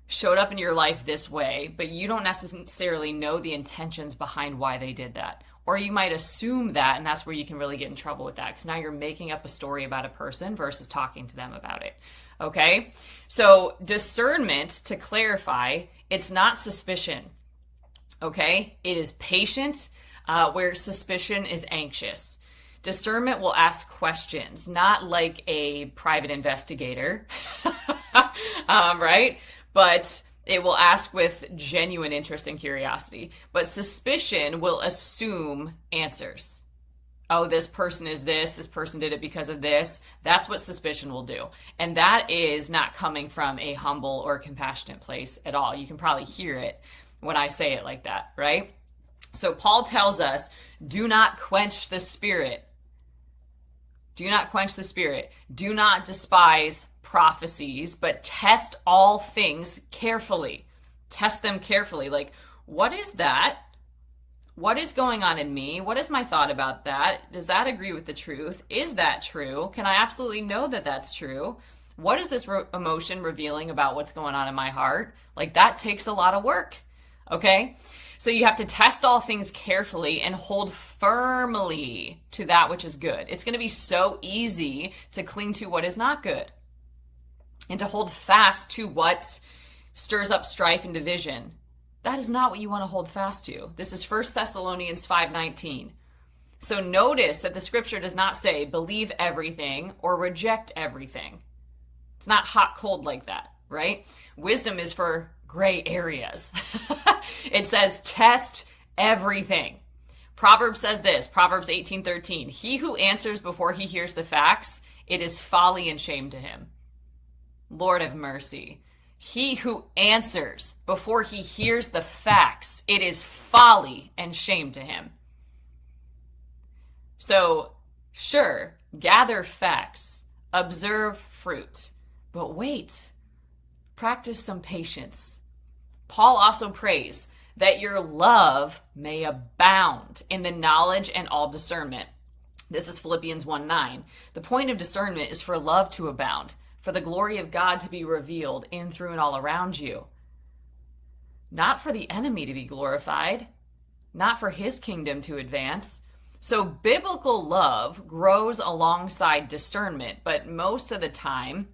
showed up in your life this way, but you don't necessarily know the intentions behind why they did that. Or you might assume that, and that's where you can really get in trouble with that, because now you're making up a story about a person versus talking to them about it. Okay? So discernment, to clarify, it's not suspicion. Okay? It is patient, where suspicion is anxious. Discernment will ask questions, not like a private investigator, right? But it will ask with genuine interest and curiosity. But suspicion will assume answers. Oh, this person is this person did it because of this. That's what suspicion will do. And that is not coming from a humble or compassionate place at all. You can probably hear it when I say it like that, right? So Paul tells us, do not quench the spirit. Do not quench the spirit. Do not despise prophecies, but test all things carefully. Test them carefully. Like, what is that? What is going on in me? What is my thought about that? Does that agree with the truth? Is that true? Can I absolutely know that that's true? What is this emotion revealing about what's going on in my heart? Like, that takes a lot of work, okay? So you have to test all things carefully and hold firmly to that which is good. It's going to be so easy to cling to what is not good and to hold fast to what stirs up strife and division. That is not what you want to hold fast to. This is 1 Thessalonians 5:19. So notice that the scripture does not say believe everything or reject everything. It's not hot cold like that, right? Wisdom is for gray areas. It says test everything. Proverbs says this, Proverbs 18:13. He who answers before he hears the facts, it is folly and shame to him. Lord have mercy. He who answers before he hears the facts, it is folly and shame to him. So, sure, gather facts, observe fruit, but wait, practice some patience. Paul also prays that your love may abound in the knowledge and all discernment. This is Philippians 1:9. The point of discernment is for love to abound, for the glory of God to be revealed in, through, and all around you. Not for the enemy to be glorified, not for his kingdom to advance. So biblical love grows alongside discernment, but most of the time,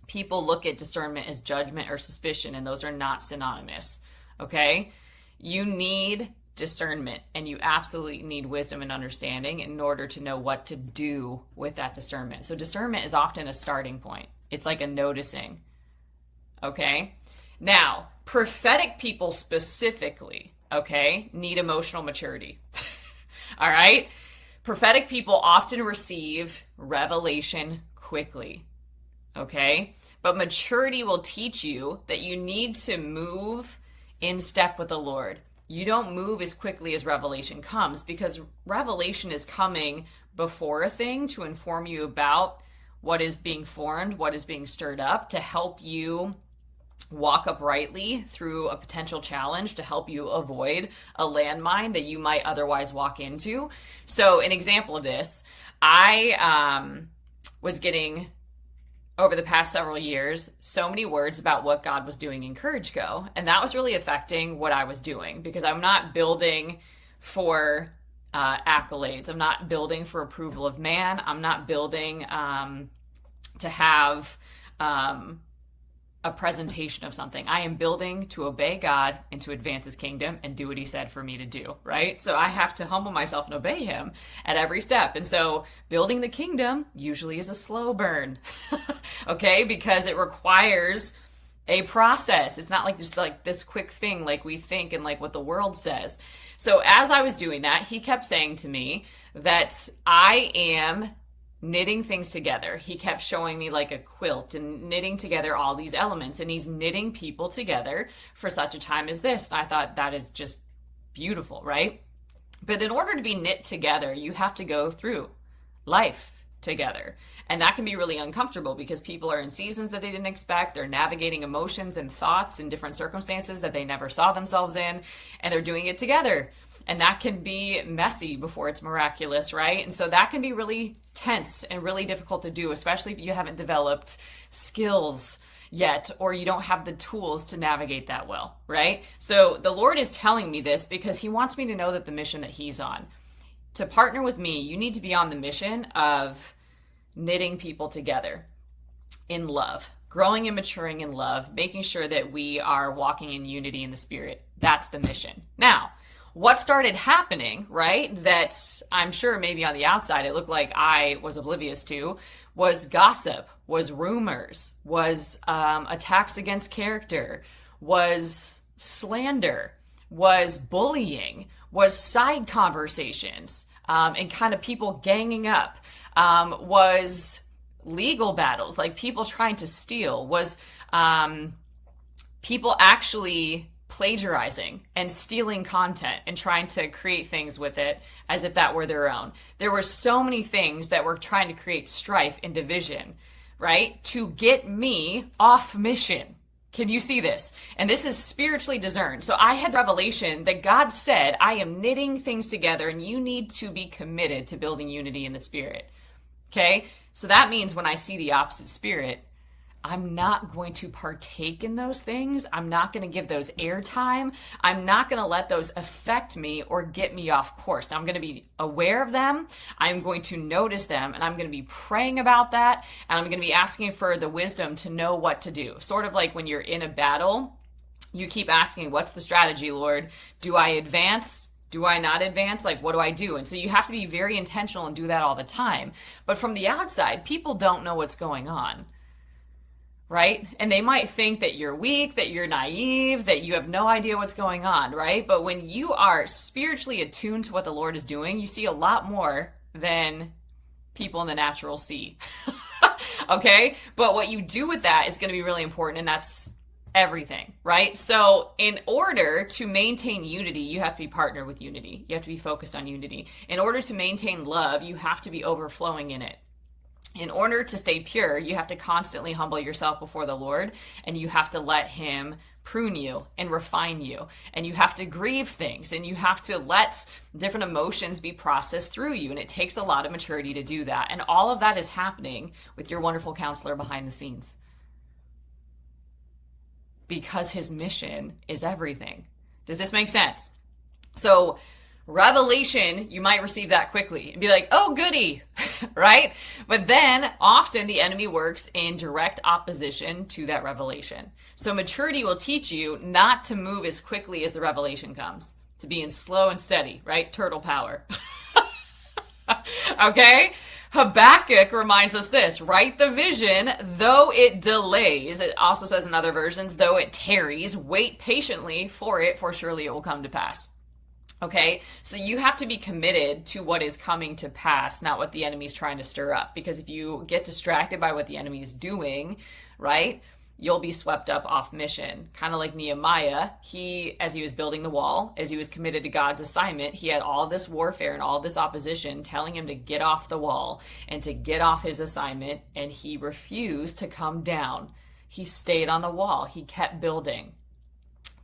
people look at discernment as judgment or suspicion, and those are not synonymous, okay? You need discernment, and you absolutely need wisdom and understanding in order to know what to do with that discernment. So discernment is often a starting point. It's like a noticing, okay? Now, prophetic people specifically, okay, need emotional maturity, all right? Prophetic people often receive revelation quickly, okay? But maturity will teach you that you need to move in step with the Lord. You don't move as quickly as revelation comes, because revelation is coming before a thing to inform you about what is being formed, what is being stirred up, to help you walk uprightly through a potential challenge, to help you avoid a landmine that you might otherwise walk into. So an example of this, I was getting, over the past several years, so many words about what God was doing in Courage Go. And that was really affecting what I was doing, because I'm not building for accolades. I'm not building for approval of man. I'm not building to have a presentation of something. I am building to obey God and to advance his kingdom and do what he said for me to do, right? So I have to humble myself and obey him at every step. And so building the kingdom usually is a slow burn, okay? Because it requires a process. It's not like just like this quick thing like we think and like what the world says. So as I was doing that, he kept saying to me that I am knitting things together. He kept showing me like a quilt and knitting together all these elements, and he's knitting people together for such a time as this. And I thought, that is just beautiful, right? But in order to be knit together, you have to go through life together. And that can be really uncomfortable, because people are in seasons that they didn't expect. They're navigating emotions and thoughts in different circumstances that they never saw themselves in, and they're doing it together. And that can be messy before it's miraculous, right? And so that can be really tense and really difficult to do, especially if you haven't developed skills yet, or you don't have the tools to navigate that well, right? So the Lord is telling me this because he wants me to know that the mission that he's on, to partner with me, you need to be on the mission of knitting people together in love, growing and maturing in love, making sure that we are walking in unity in the Spirit. That's the mission. Now, what started happening, right, that I'm sure maybe on the outside it looked like I was oblivious to, was gossip, was rumors, was attacks against character, was slander, was bullying, was side conversations, and kind of people ganging up, was legal battles, like people trying to steal, was people actually plagiarizing and stealing content and trying to create things with it as if that were their own. There were so many things that were trying to create strife and division, right? To get me off mission. Can you see this? And this is spiritually discerned. So I had revelation that God said, I am knitting things together and you need to be committed to building unity in the Spirit. Okay? So that means when I see the opposite spirit, I'm not going to partake in those things. I'm not going to give those airtime. I'm not going to let those affect me or get me off course. Now, I'm going to be aware of them. I'm going to notice them, and I'm going to be praying about that, and I'm going to be asking for the wisdom to know what to do. Sort of like when you're in a battle, you keep asking, what's the strategy, Lord? Do I advance? Do I not advance? Like, what do I do? And so you have to be very intentional and do that all the time. But from the outside, people don't know what's going on. Right? And they might think that you're weak, that you're naive, that you have no idea what's going on, right? But when you are spiritually attuned to what the Lord is doing, you see a lot more than people in the natural see. Okay? But what you do with that is going to be really important, and that's everything, right? So in order to maintain unity, you have to be partnered with unity. You have to be focused on unity. In order to maintain love, you have to be overflowing in it. In order to stay pure, you have to constantly humble yourself before the Lord, and you have to let him prune you and refine you, and you have to grieve things, and you have to let different emotions be processed through you, and it takes a lot of maturity to do that. And all of that is happening with your wonderful counselor behind the scenes, because his mission is everything. Does this make sense? So revelation, you might receive that quickly and be like, oh, goody, right? But then often the enemy works in direct opposition to that revelation. So maturity will teach you not to move as quickly as the revelation comes, to be in slow and steady, right? Turtle power. Okay? Habakkuk reminds us this, write the vision, though it delays. It also says in other versions, though it tarries, wait patiently for it, for surely it will come to pass. Okay, so you have to be committed to what is coming to pass, not what the enemy is trying to stir up. Because if you get distracted by what the enemy is doing, right, you'll be swept up off mission. Kind of like Nehemiah, as he was building the wall, as he was committed to God's assignment, he had all this warfare and all this opposition telling him to get off the wall and to get off his assignment, and he refused to come down. He stayed on the wall. He kept building.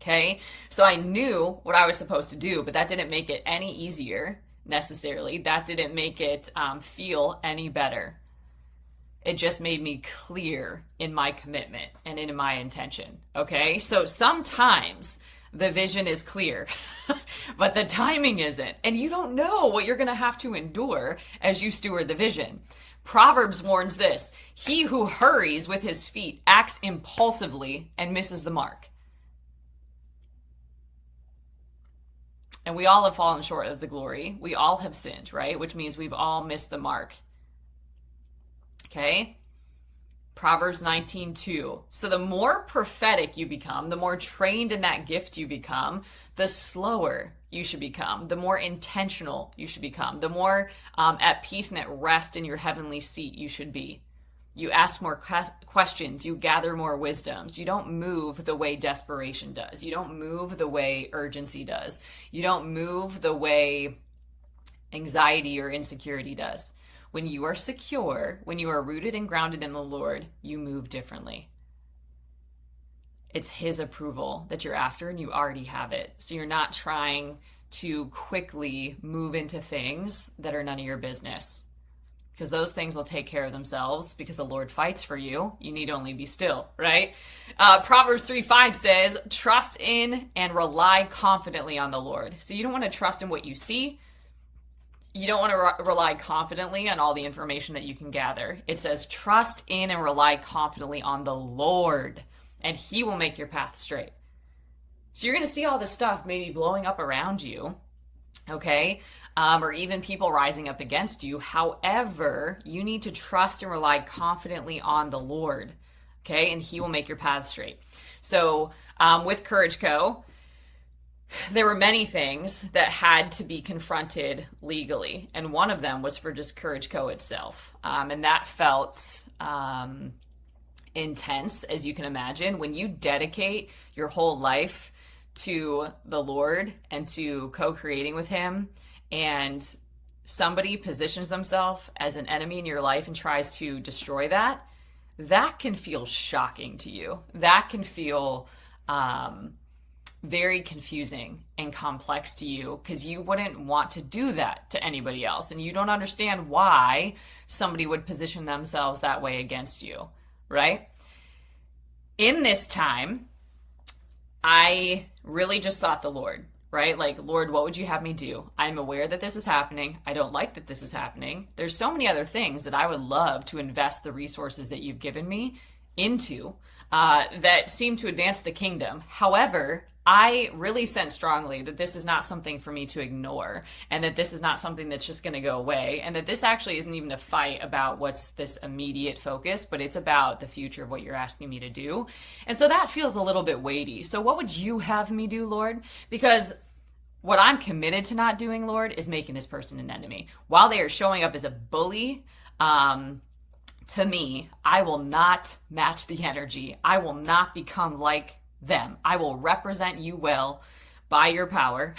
Okay, so I knew what I was supposed to do, but that didn't make it any easier necessarily. That didn't make it feel any better. It just made me clear in my commitment and in my intention. Okay, so sometimes the vision is clear, but the timing isn't. And you don't know what you're going to have to endure as you steward the vision. Proverbs warns this: he who hurries with his feet acts impulsively and misses the mark. And we all have fallen short of the glory. We all have sinned, right? Which means we've all missed the mark. Okay? Proverbs 19:2. So the more prophetic you become, the more trained in that gift you become, the slower you should become, the more intentional you should become, the more at peace and at rest in your heavenly seat you should be. You ask more questions. You gather more wisdoms. You don't move the way desperation does. You don't move the way urgency does. You don't move the way anxiety or insecurity does. When you are secure, when you are rooted and grounded in the Lord, you move differently. It's His approval that you're after, and you already have it. So you're not trying to quickly move into things that are none of your business, because those things will take care of themselves because the Lord fights for you. You need only be still, right? Proverbs 3:5 says, trust in and rely confidently on the Lord. So you don't want to trust in what you see. You don't want to rely confidently on all the information that you can gather. It says, trust in and rely confidently on the Lord, and He will make your path straight. So you're going to see all this stuff maybe blowing up around you, okay? Or even people rising up against you. However, you need to trust and rely confidently on the Lord, okay? And He will make your path straight. So with Courage Co., there were many things that had to be confronted legally. And one of them was for just Courage Co. itself. And that felt intense, as you can imagine. When you dedicate your whole life to the Lord and to co-creating with Him, and somebody positions themselves as an enemy in your life and tries to destroy that, that can feel shocking to you. That can feel very confusing and complex to you, because you wouldn't want to do that to anybody else, and you don't understand why somebody would position themselves that way against you, right? In this time, I really just sought the Lord, right? Like, Lord, what would you have me do? I'm aware that this is happening. I don't like that this is happening. There's so many other things that I would love to invest the resources that you've given me into that seem to advance the kingdom. However, I really sense strongly that this is not something for me to ignore, and that this is not something that's just going to go away, and that this actually isn't even a fight about what's this immediate focus, but it's about the future of what you're asking me to do. And so that feels a little bit weighty. So what would you have me do, Lord? Because what I'm committed to not doing, Lord, is making this person an enemy. While they are showing up as a bully, to me, I will not match the energy. I will not become like them. I will represent you well by your power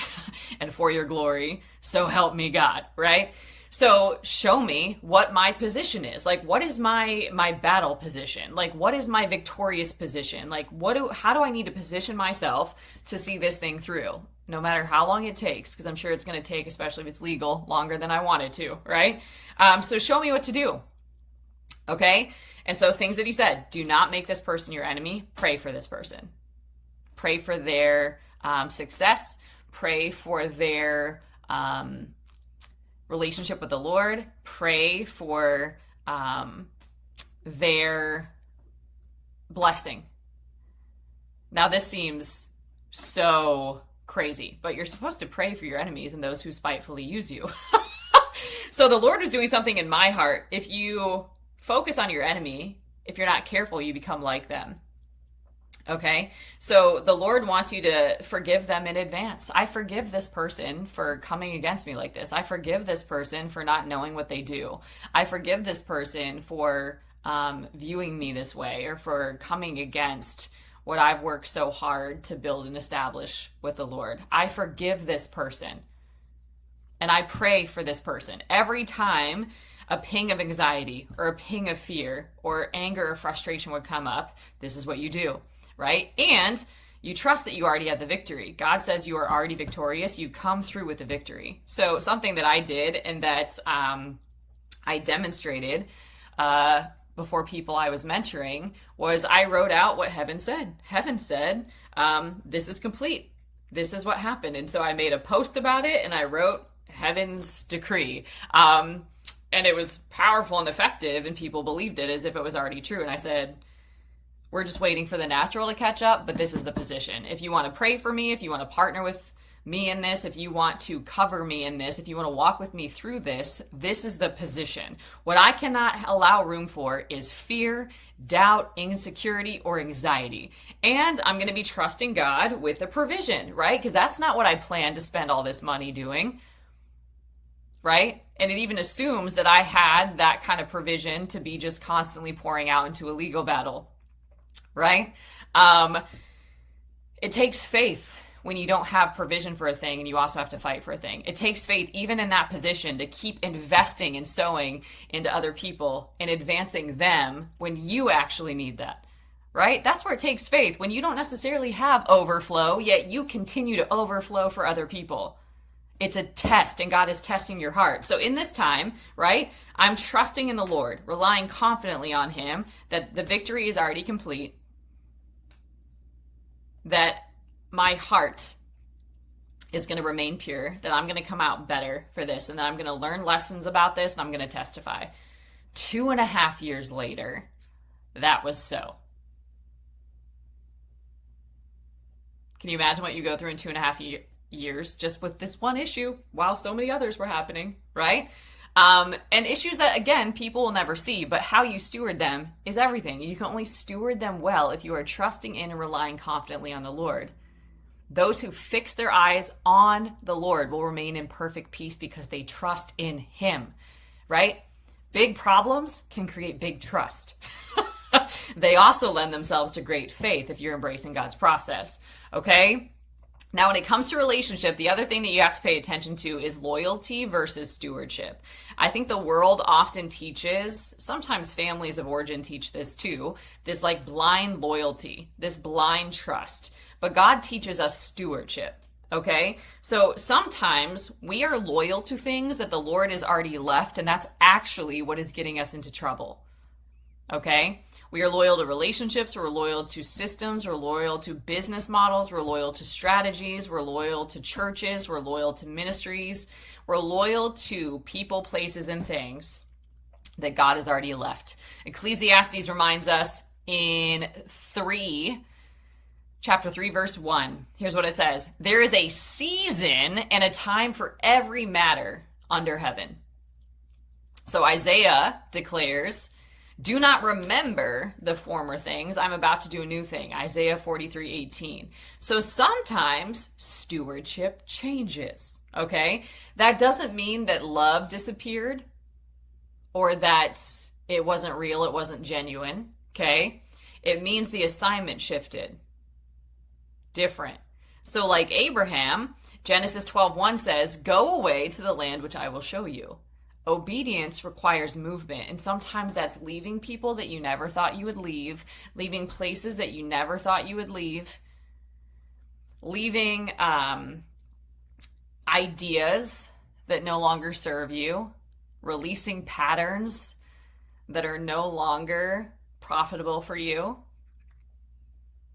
and for your glory. So help me God, right? So show me what my position is. Like, what is my battle position? Like, what is my victorious position? Like, how do I need to position myself to see this thing through? No matter how long it takes, because I'm sure it's going to take, especially if it's legal, longer than I want it to, right? So show me what to do. Okay? And so things that He said: do not make this person your enemy. Pray for this person. Pray for their success. Pray for their relationship with the Lord. Pray for their blessing. Now, this seems so crazy, but you're supposed to pray for your enemies and those who spitefully use you. So the Lord was doing something in my heart. If you focus on your enemy, if you're not careful, you become like them. Okay, so the Lord wants you to forgive them in advance. I forgive this person for coming against me like this. I forgive this person for not knowing what they do. I forgive this person for viewing me this way, or for coming against what I've worked so hard to build and establish with the Lord. I forgive this person, and I pray for this person. Every time a ping of anxiety or a ping of fear or anger or frustration would come up, this is what you do. Right? And you trust that you already had the victory. God says you are already victorious. You come through with the victory. So something that I did, and that I demonstrated before people I was mentoring, was I wrote out what heaven said. Heaven said, this is complete. This is what happened. And so I made a post about it, and I wrote heaven's decree. And it was powerful and effective, and people believed it as if it was already true. And I said, we're just waiting for the natural to catch up, but this is the position. If you want to pray for me, if you want to partner with me in this, if you want to cover me in this, if you want to walk with me through this, this is the position. What I cannot allow room for is fear, doubt, insecurity, or anxiety. And I'm going to be trusting God with the provision, right? Because that's not what I planned to spend all this money doing, right? And it even assumes that I had that kind of provision to be just constantly pouring out into a legal battle. Right? It takes faith when you don't have provision for a thing and you also have to fight for a thing. It takes faith even in that position to keep investing and sowing into other people and advancing them when you actually need that. Right? That's where it takes faith, when you don't necessarily have overflow, yet you continue to overflow for other people. It's a test, and God is testing your heart. So in this time, right, I'm trusting in the Lord, relying confidently on Him, that the victory is already complete, that my heart is going to remain pure, that I'm going to come out better for this, and that I'm going to learn lessons about this, and I'm going to testify. 2.5 years later, that was so. Can you imagine what you go through in 2.5 years just with this one issue while so many others were happening, right? And issues that, again, people will never see, but how you steward them is everything. You can only steward them well if you are trusting in and relying confidently on the Lord. Those who fix their eyes on the Lord will remain in perfect peace because they trust in Him, right? Big problems can create big trust. They also lend themselves to great faith if you're embracing God's process, okay? Now, when it comes to relationship, the other thing that you have to pay attention to is loyalty versus stewardship. I think the world often teaches, sometimes families of origin teach this too, this like blind loyalty, this blind trust. But God teaches us stewardship, okay? So sometimes we are loyal to things that the Lord has already left, and that's actually what is getting us into trouble, okay? We are loyal to relationships, we're loyal to systems, we're loyal to business models, we're loyal to strategies, we're loyal to churches, we're loyal to ministries, we're loyal to people, places, and things that God has already left. Ecclesiastes reminds us in chapter 3, verse 1. Here's what it says. There is a season and a time for every matter under heaven. So Isaiah declares, do not remember the former things. I'm about to do a new thing. Isaiah 43:18. So sometimes stewardship changes, okay? That doesn't mean that love disappeared or that it wasn't real, it wasn't genuine, okay? It means the assignment shifted. Different. So like Abraham, Genesis 12:1 says, go away to the land which I will show you. Obedience requires movement, and sometimes that's leaving people that you never thought you would leave, leaving places that you never thought you would leave, leaving ideas that no longer serve you, releasing patterns that are no longer profitable for you,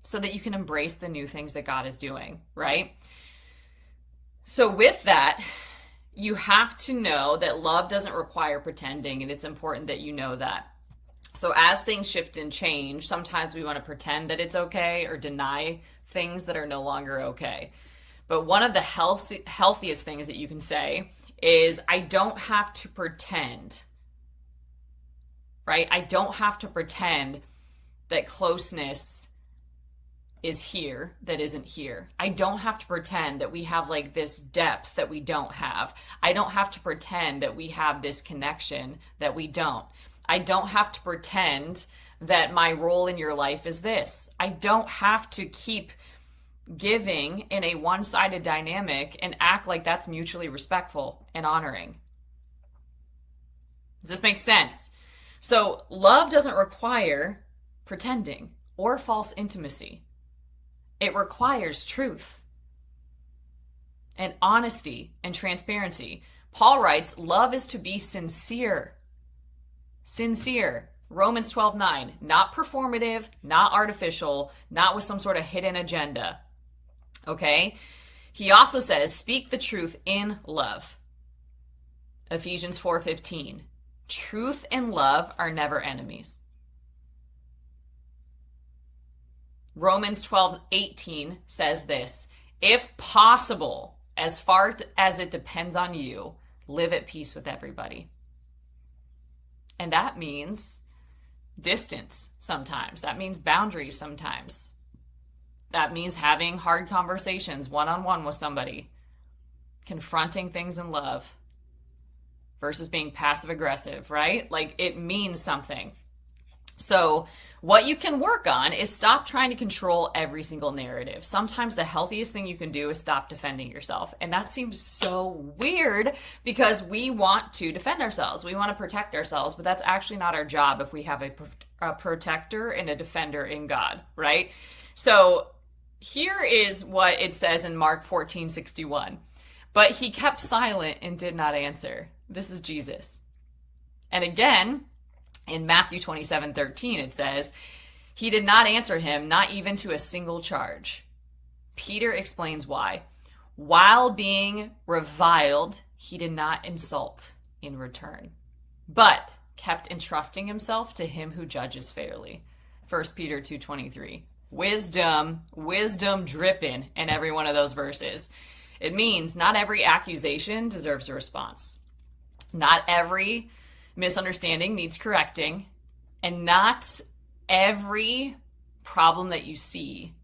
so that you can embrace the new things that God is doing, right? So with that, you have to know that love doesn't require pretending, and it's important that you know that. So as things shift and change, sometimes we want to pretend that it's okay or deny things that are no longer okay. But one of the healthiest things that you can say is, I don't have to pretend, right? I don't have to pretend that closeness is here that isn't here. I don't have to pretend that we have like this depth that we don't have. I don't have to pretend that we have this connection that we don't. I don't have to pretend that my role in your life is this. I don't have to keep giving in a one-sided dynamic and act like that's mutually respectful and honoring. Does this make sense? So love doesn't require pretending or false intimacy. It requires truth and honesty and transparency. Paul writes, love is to be sincere. Sincere. Romans 12:9. Not performative, not artificial, not with some sort of hidden agenda. Okay? He also says, speak the truth in love. Ephesians 4:15. Truth and love are never enemies. Romans 12:18 says this, if possible, as far as it depends on you, live at peace with everybody. And that means distance sometimes. That means boundaries sometimes. That means having hard conversations one-on-one with somebody, confronting things in love versus being passive-aggressive, right? Like, it means something. So what you can work on is stop trying to control every single narrative. Sometimes the healthiest thing you can do is stop defending yourself. And that seems so weird because we want to defend ourselves. We want to protect ourselves, but that's actually not our job if we have a protector and a defender in God, right? So here is what it says in Mark 14:61. But he kept silent and did not answer. This is Jesus. And again, in Matthew 27:13, it says, he did not answer him, not even to a single charge. Peter explains why. While being reviled, he did not insult in return, but kept entrusting himself to him who judges fairly. 1 Peter 2:23. Wisdom dripping in every one of those verses. It means not every accusation deserves a response. Not every misunderstanding needs correcting, and not every problem that you see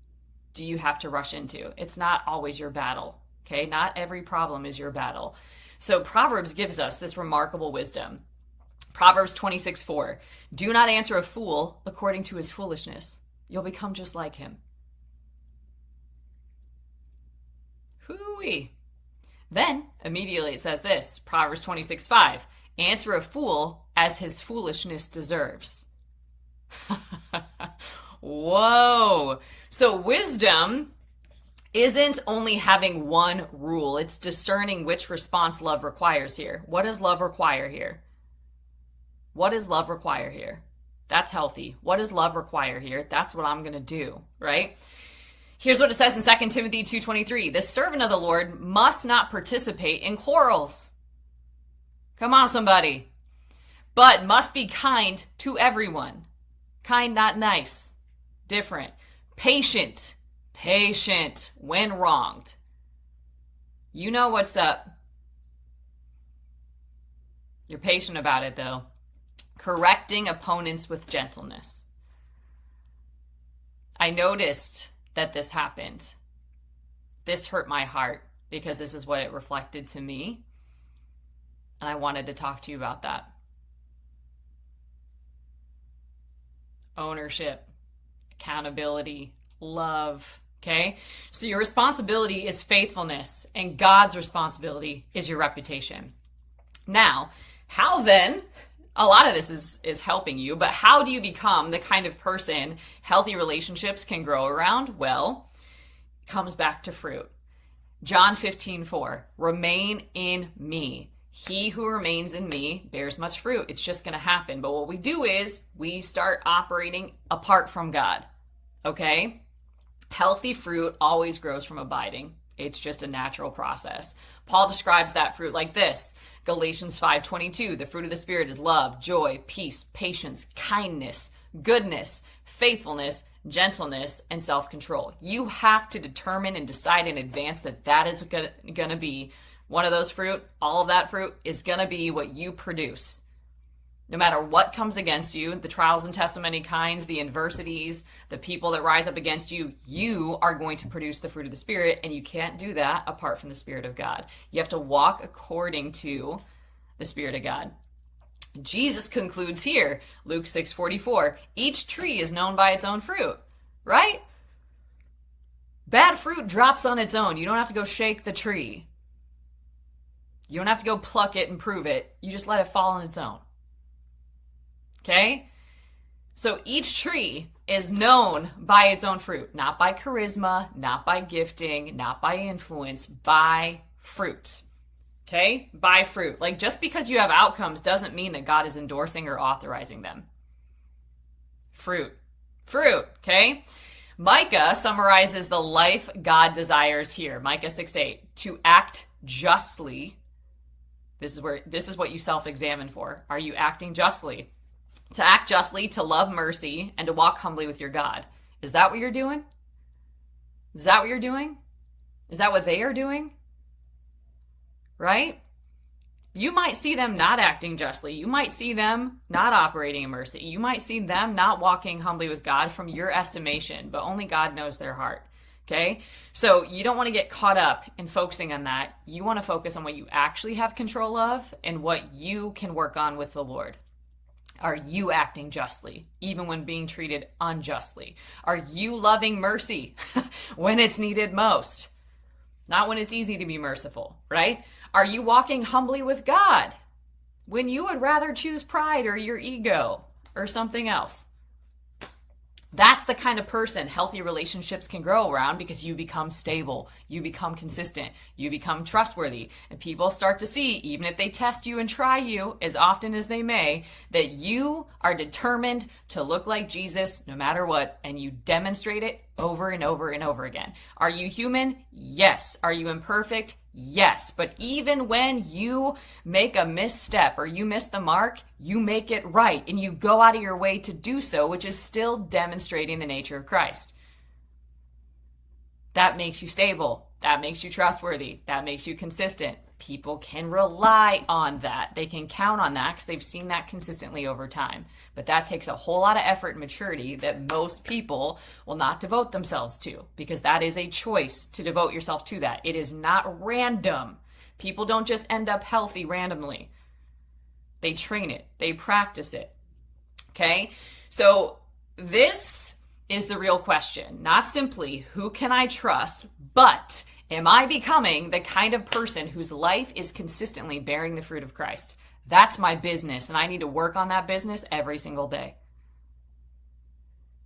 do you have to rush into. It's not always your battle, okay? Not every problem is your battle. So Proverbs gives us this remarkable wisdom. Proverbs 26:4. Do not answer a fool according to his foolishness. You'll become just like him. Hooey. Then immediately it says this, Proverbs 26:5. Answer a fool as his foolishness deserves. Whoa. So wisdom isn't only having one rule. It's discerning which response love requires here. What does love require here? What does love require here? That's healthy. What does love require here? That's what I'm going to do, right? Here's what it says in 2 Timothy 2:23. The servant of the Lord must not participate in quarrels. Come on, somebody. But must be kind to everyone. Kind, not nice. Different. Patient when wronged. You know what's up. You're patient about it, though. Correcting opponents with gentleness. I noticed that this happened. This hurt my heart because this is what it reflected to me. And I wanted to talk to you about that. Ownership, accountability, love, okay? So your responsibility is faithfulness, and God's responsibility is your reputation. Now, how then, a lot of this is helping you, but how do you become the kind of person healthy relationships can grow around? Well, it comes back to fruit. John 15:4, remain in me. He who remains in me bears much fruit. It's just going to happen. But what we do is we start operating apart from God. Okay? Healthy fruit always grows from abiding. It's just a natural process. Paul describes that fruit like this. Galatians 5:22, the fruit of the Spirit is love, joy, peace, patience, kindness, goodness, faithfulness, gentleness, and self-control. You have to determine and decide in advance that that is going to be one of those fruit. All of that fruit is going to be what you produce. No matter what comes against you, the trials and tests of many kinds, the adversities, the people that rise up against you, you are going to produce the fruit of the Spirit, and you can't do that apart from the Spirit of God. You have to walk according to the Spirit of God. Jesus concludes here, Luke 6:44, each tree is known by its own fruit, right? Bad fruit drops on its own. You don't have to go shake the tree. You don't have to go pluck it and prove it. You just let it fall on its own. Okay? So each tree is known by its own fruit, not by charisma, not by gifting, not by influence, by fruit. Okay? By fruit. Like, just because you have outcomes doesn't mean that God is endorsing or authorizing them. Fruit. Fruit. Okay? Micah summarizes the life God desires here. Micah 6:8. To act justly. This is what you self-examine for. Are you acting justly? To act justly, to love mercy, and to walk humbly with your God. Is that what you're doing? Is that what you're doing? Is that what they are doing? Right? You might see them not acting justly. You might see them not operating in mercy. You might see them not walking humbly with God from your estimation, but only God knows their heart. Okay? So you don't want to get caught up in focusing on that. You want to focus on what you actually have control of and what you can work on with the Lord. Are you acting justly, even when being treated unjustly? Are you loving mercy when it's needed most? Not when it's easy to be merciful, right? Are you walking humbly with God when you would rather choose pride or your ego or something else? That's the kind of person healthy relationships can grow around, because you become stable, you become consistent, you become trustworthy, and people start to see, even if they test you and try you as often as they may, that you are determined to look like Jesus no matter what, and you demonstrate it over and over and over again. Are you human? Yes. Are you imperfect? Yes. But even when you make a misstep or you miss the mark, you make it right, and you go out of your way to do so, which is still demonstrating the nature of Christ. That makes you stable. That makes you trustworthy. That makes you consistent. People can rely on that. They can count on that because they've seen that consistently over time. But that takes a whole lot of effort and maturity that most people will not devote themselves to, because that is a choice to devote yourself to that. It is not random. People don't just end up healthy randomly. They train it. They practice it. Okay? So this is the real question. Not simply, who can I trust, but am I becoming the kind of person whose life is consistently bearing the fruit of Christ? That's my business, and I need to work on that business every single day.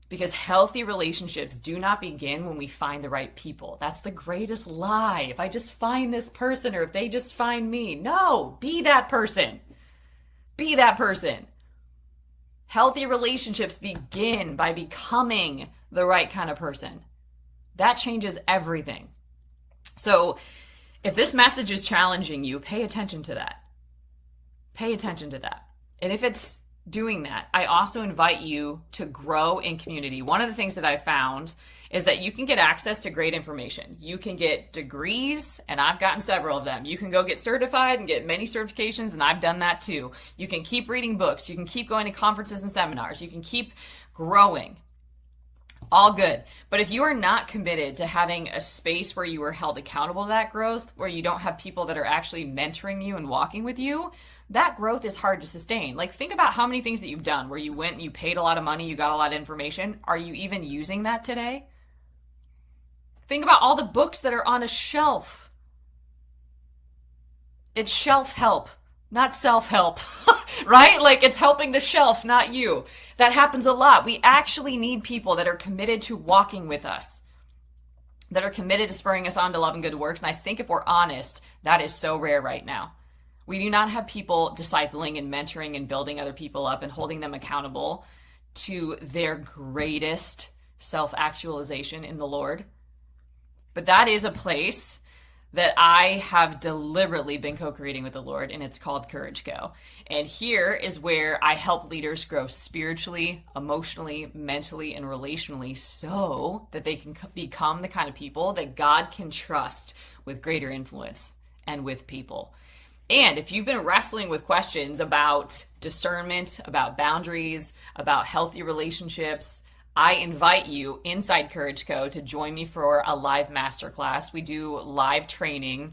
Because healthy relationships do not begin when we find the right people. That's the greatest lie. If I just find this person, or if they just find me. No, be that person. Be that person. Healthy relationships begin by becoming the right kind of person. That changes everything. So if this message is challenging you, pay attention to that. Pay attention to that. And if it's doing that, I also invite you to grow in community. One of the things that I found is that you can get access to great information. You can get degrees, and I've gotten several of them. You can go get certified and get many certifications, and I've done that too. You can keep reading books. You can keep going to conferences and seminars. You can keep growing. All good. But if you are not committed to having a space where you are held accountable to that growth, where you don't have people that are actually mentoring you and walking with you, that growth is hard to sustain. Like, think about how many things that you've done where you went and you paid a lot of money, you got a lot of information. Are you even using that today? Think about all the books that are on a shelf. It's shelf help, not self-help, right? Like, it's helping the shelf, not you. That happens a lot. We actually need people that are committed to walking with us, that are committed to spurring us on to love and good works. And I think if we're honest, that is so rare right now. We do not have people discipling and mentoring and building other people up and holding them accountable to their greatest self-actualization in the Lord. But that is a place that I have deliberately been co-creating with the Lord, and it's called Courage Go. And here is where I help leaders grow spiritually, emotionally, mentally, and relationally so that they can become the kind of people that God can trust with greater influence and with people. And if you've been wrestling with questions about discernment, about boundaries, about healthy relationships, I invite you inside Courage Co to join me for a live masterclass. We do live training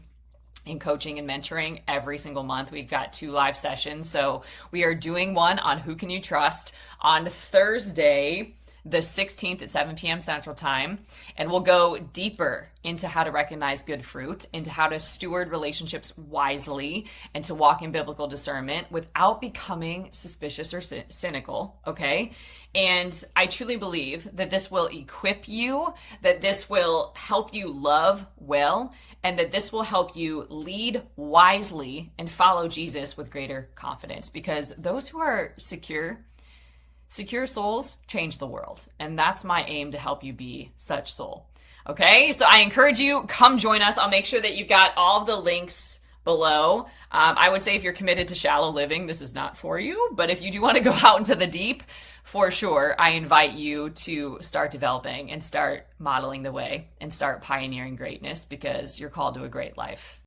in coaching and mentoring every single month. We've got 2 live sessions. So we are doing one on who can you trust on Thursday, the 16th at 7 p.m. Central Time. And we'll go deeper into how to recognize good fruit, into how to steward relationships wisely, and to walk in biblical discernment without becoming suspicious or cynical, okay? And I truly believe that this will equip you, that this will help you love well, and that this will help you lead wisely and follow Jesus with greater confidence. Because those who are secure souls change the world. And that's my aim, to help you be such soul. Okay, so I encourage you, come join us. I'll make sure that you've got all of the links below. I would say if you're committed to shallow living, this is not for you. But if you do want to go out into the deep, for sure, I invite you to start developing and start modeling the way and start pioneering greatness, because you're called to a great life.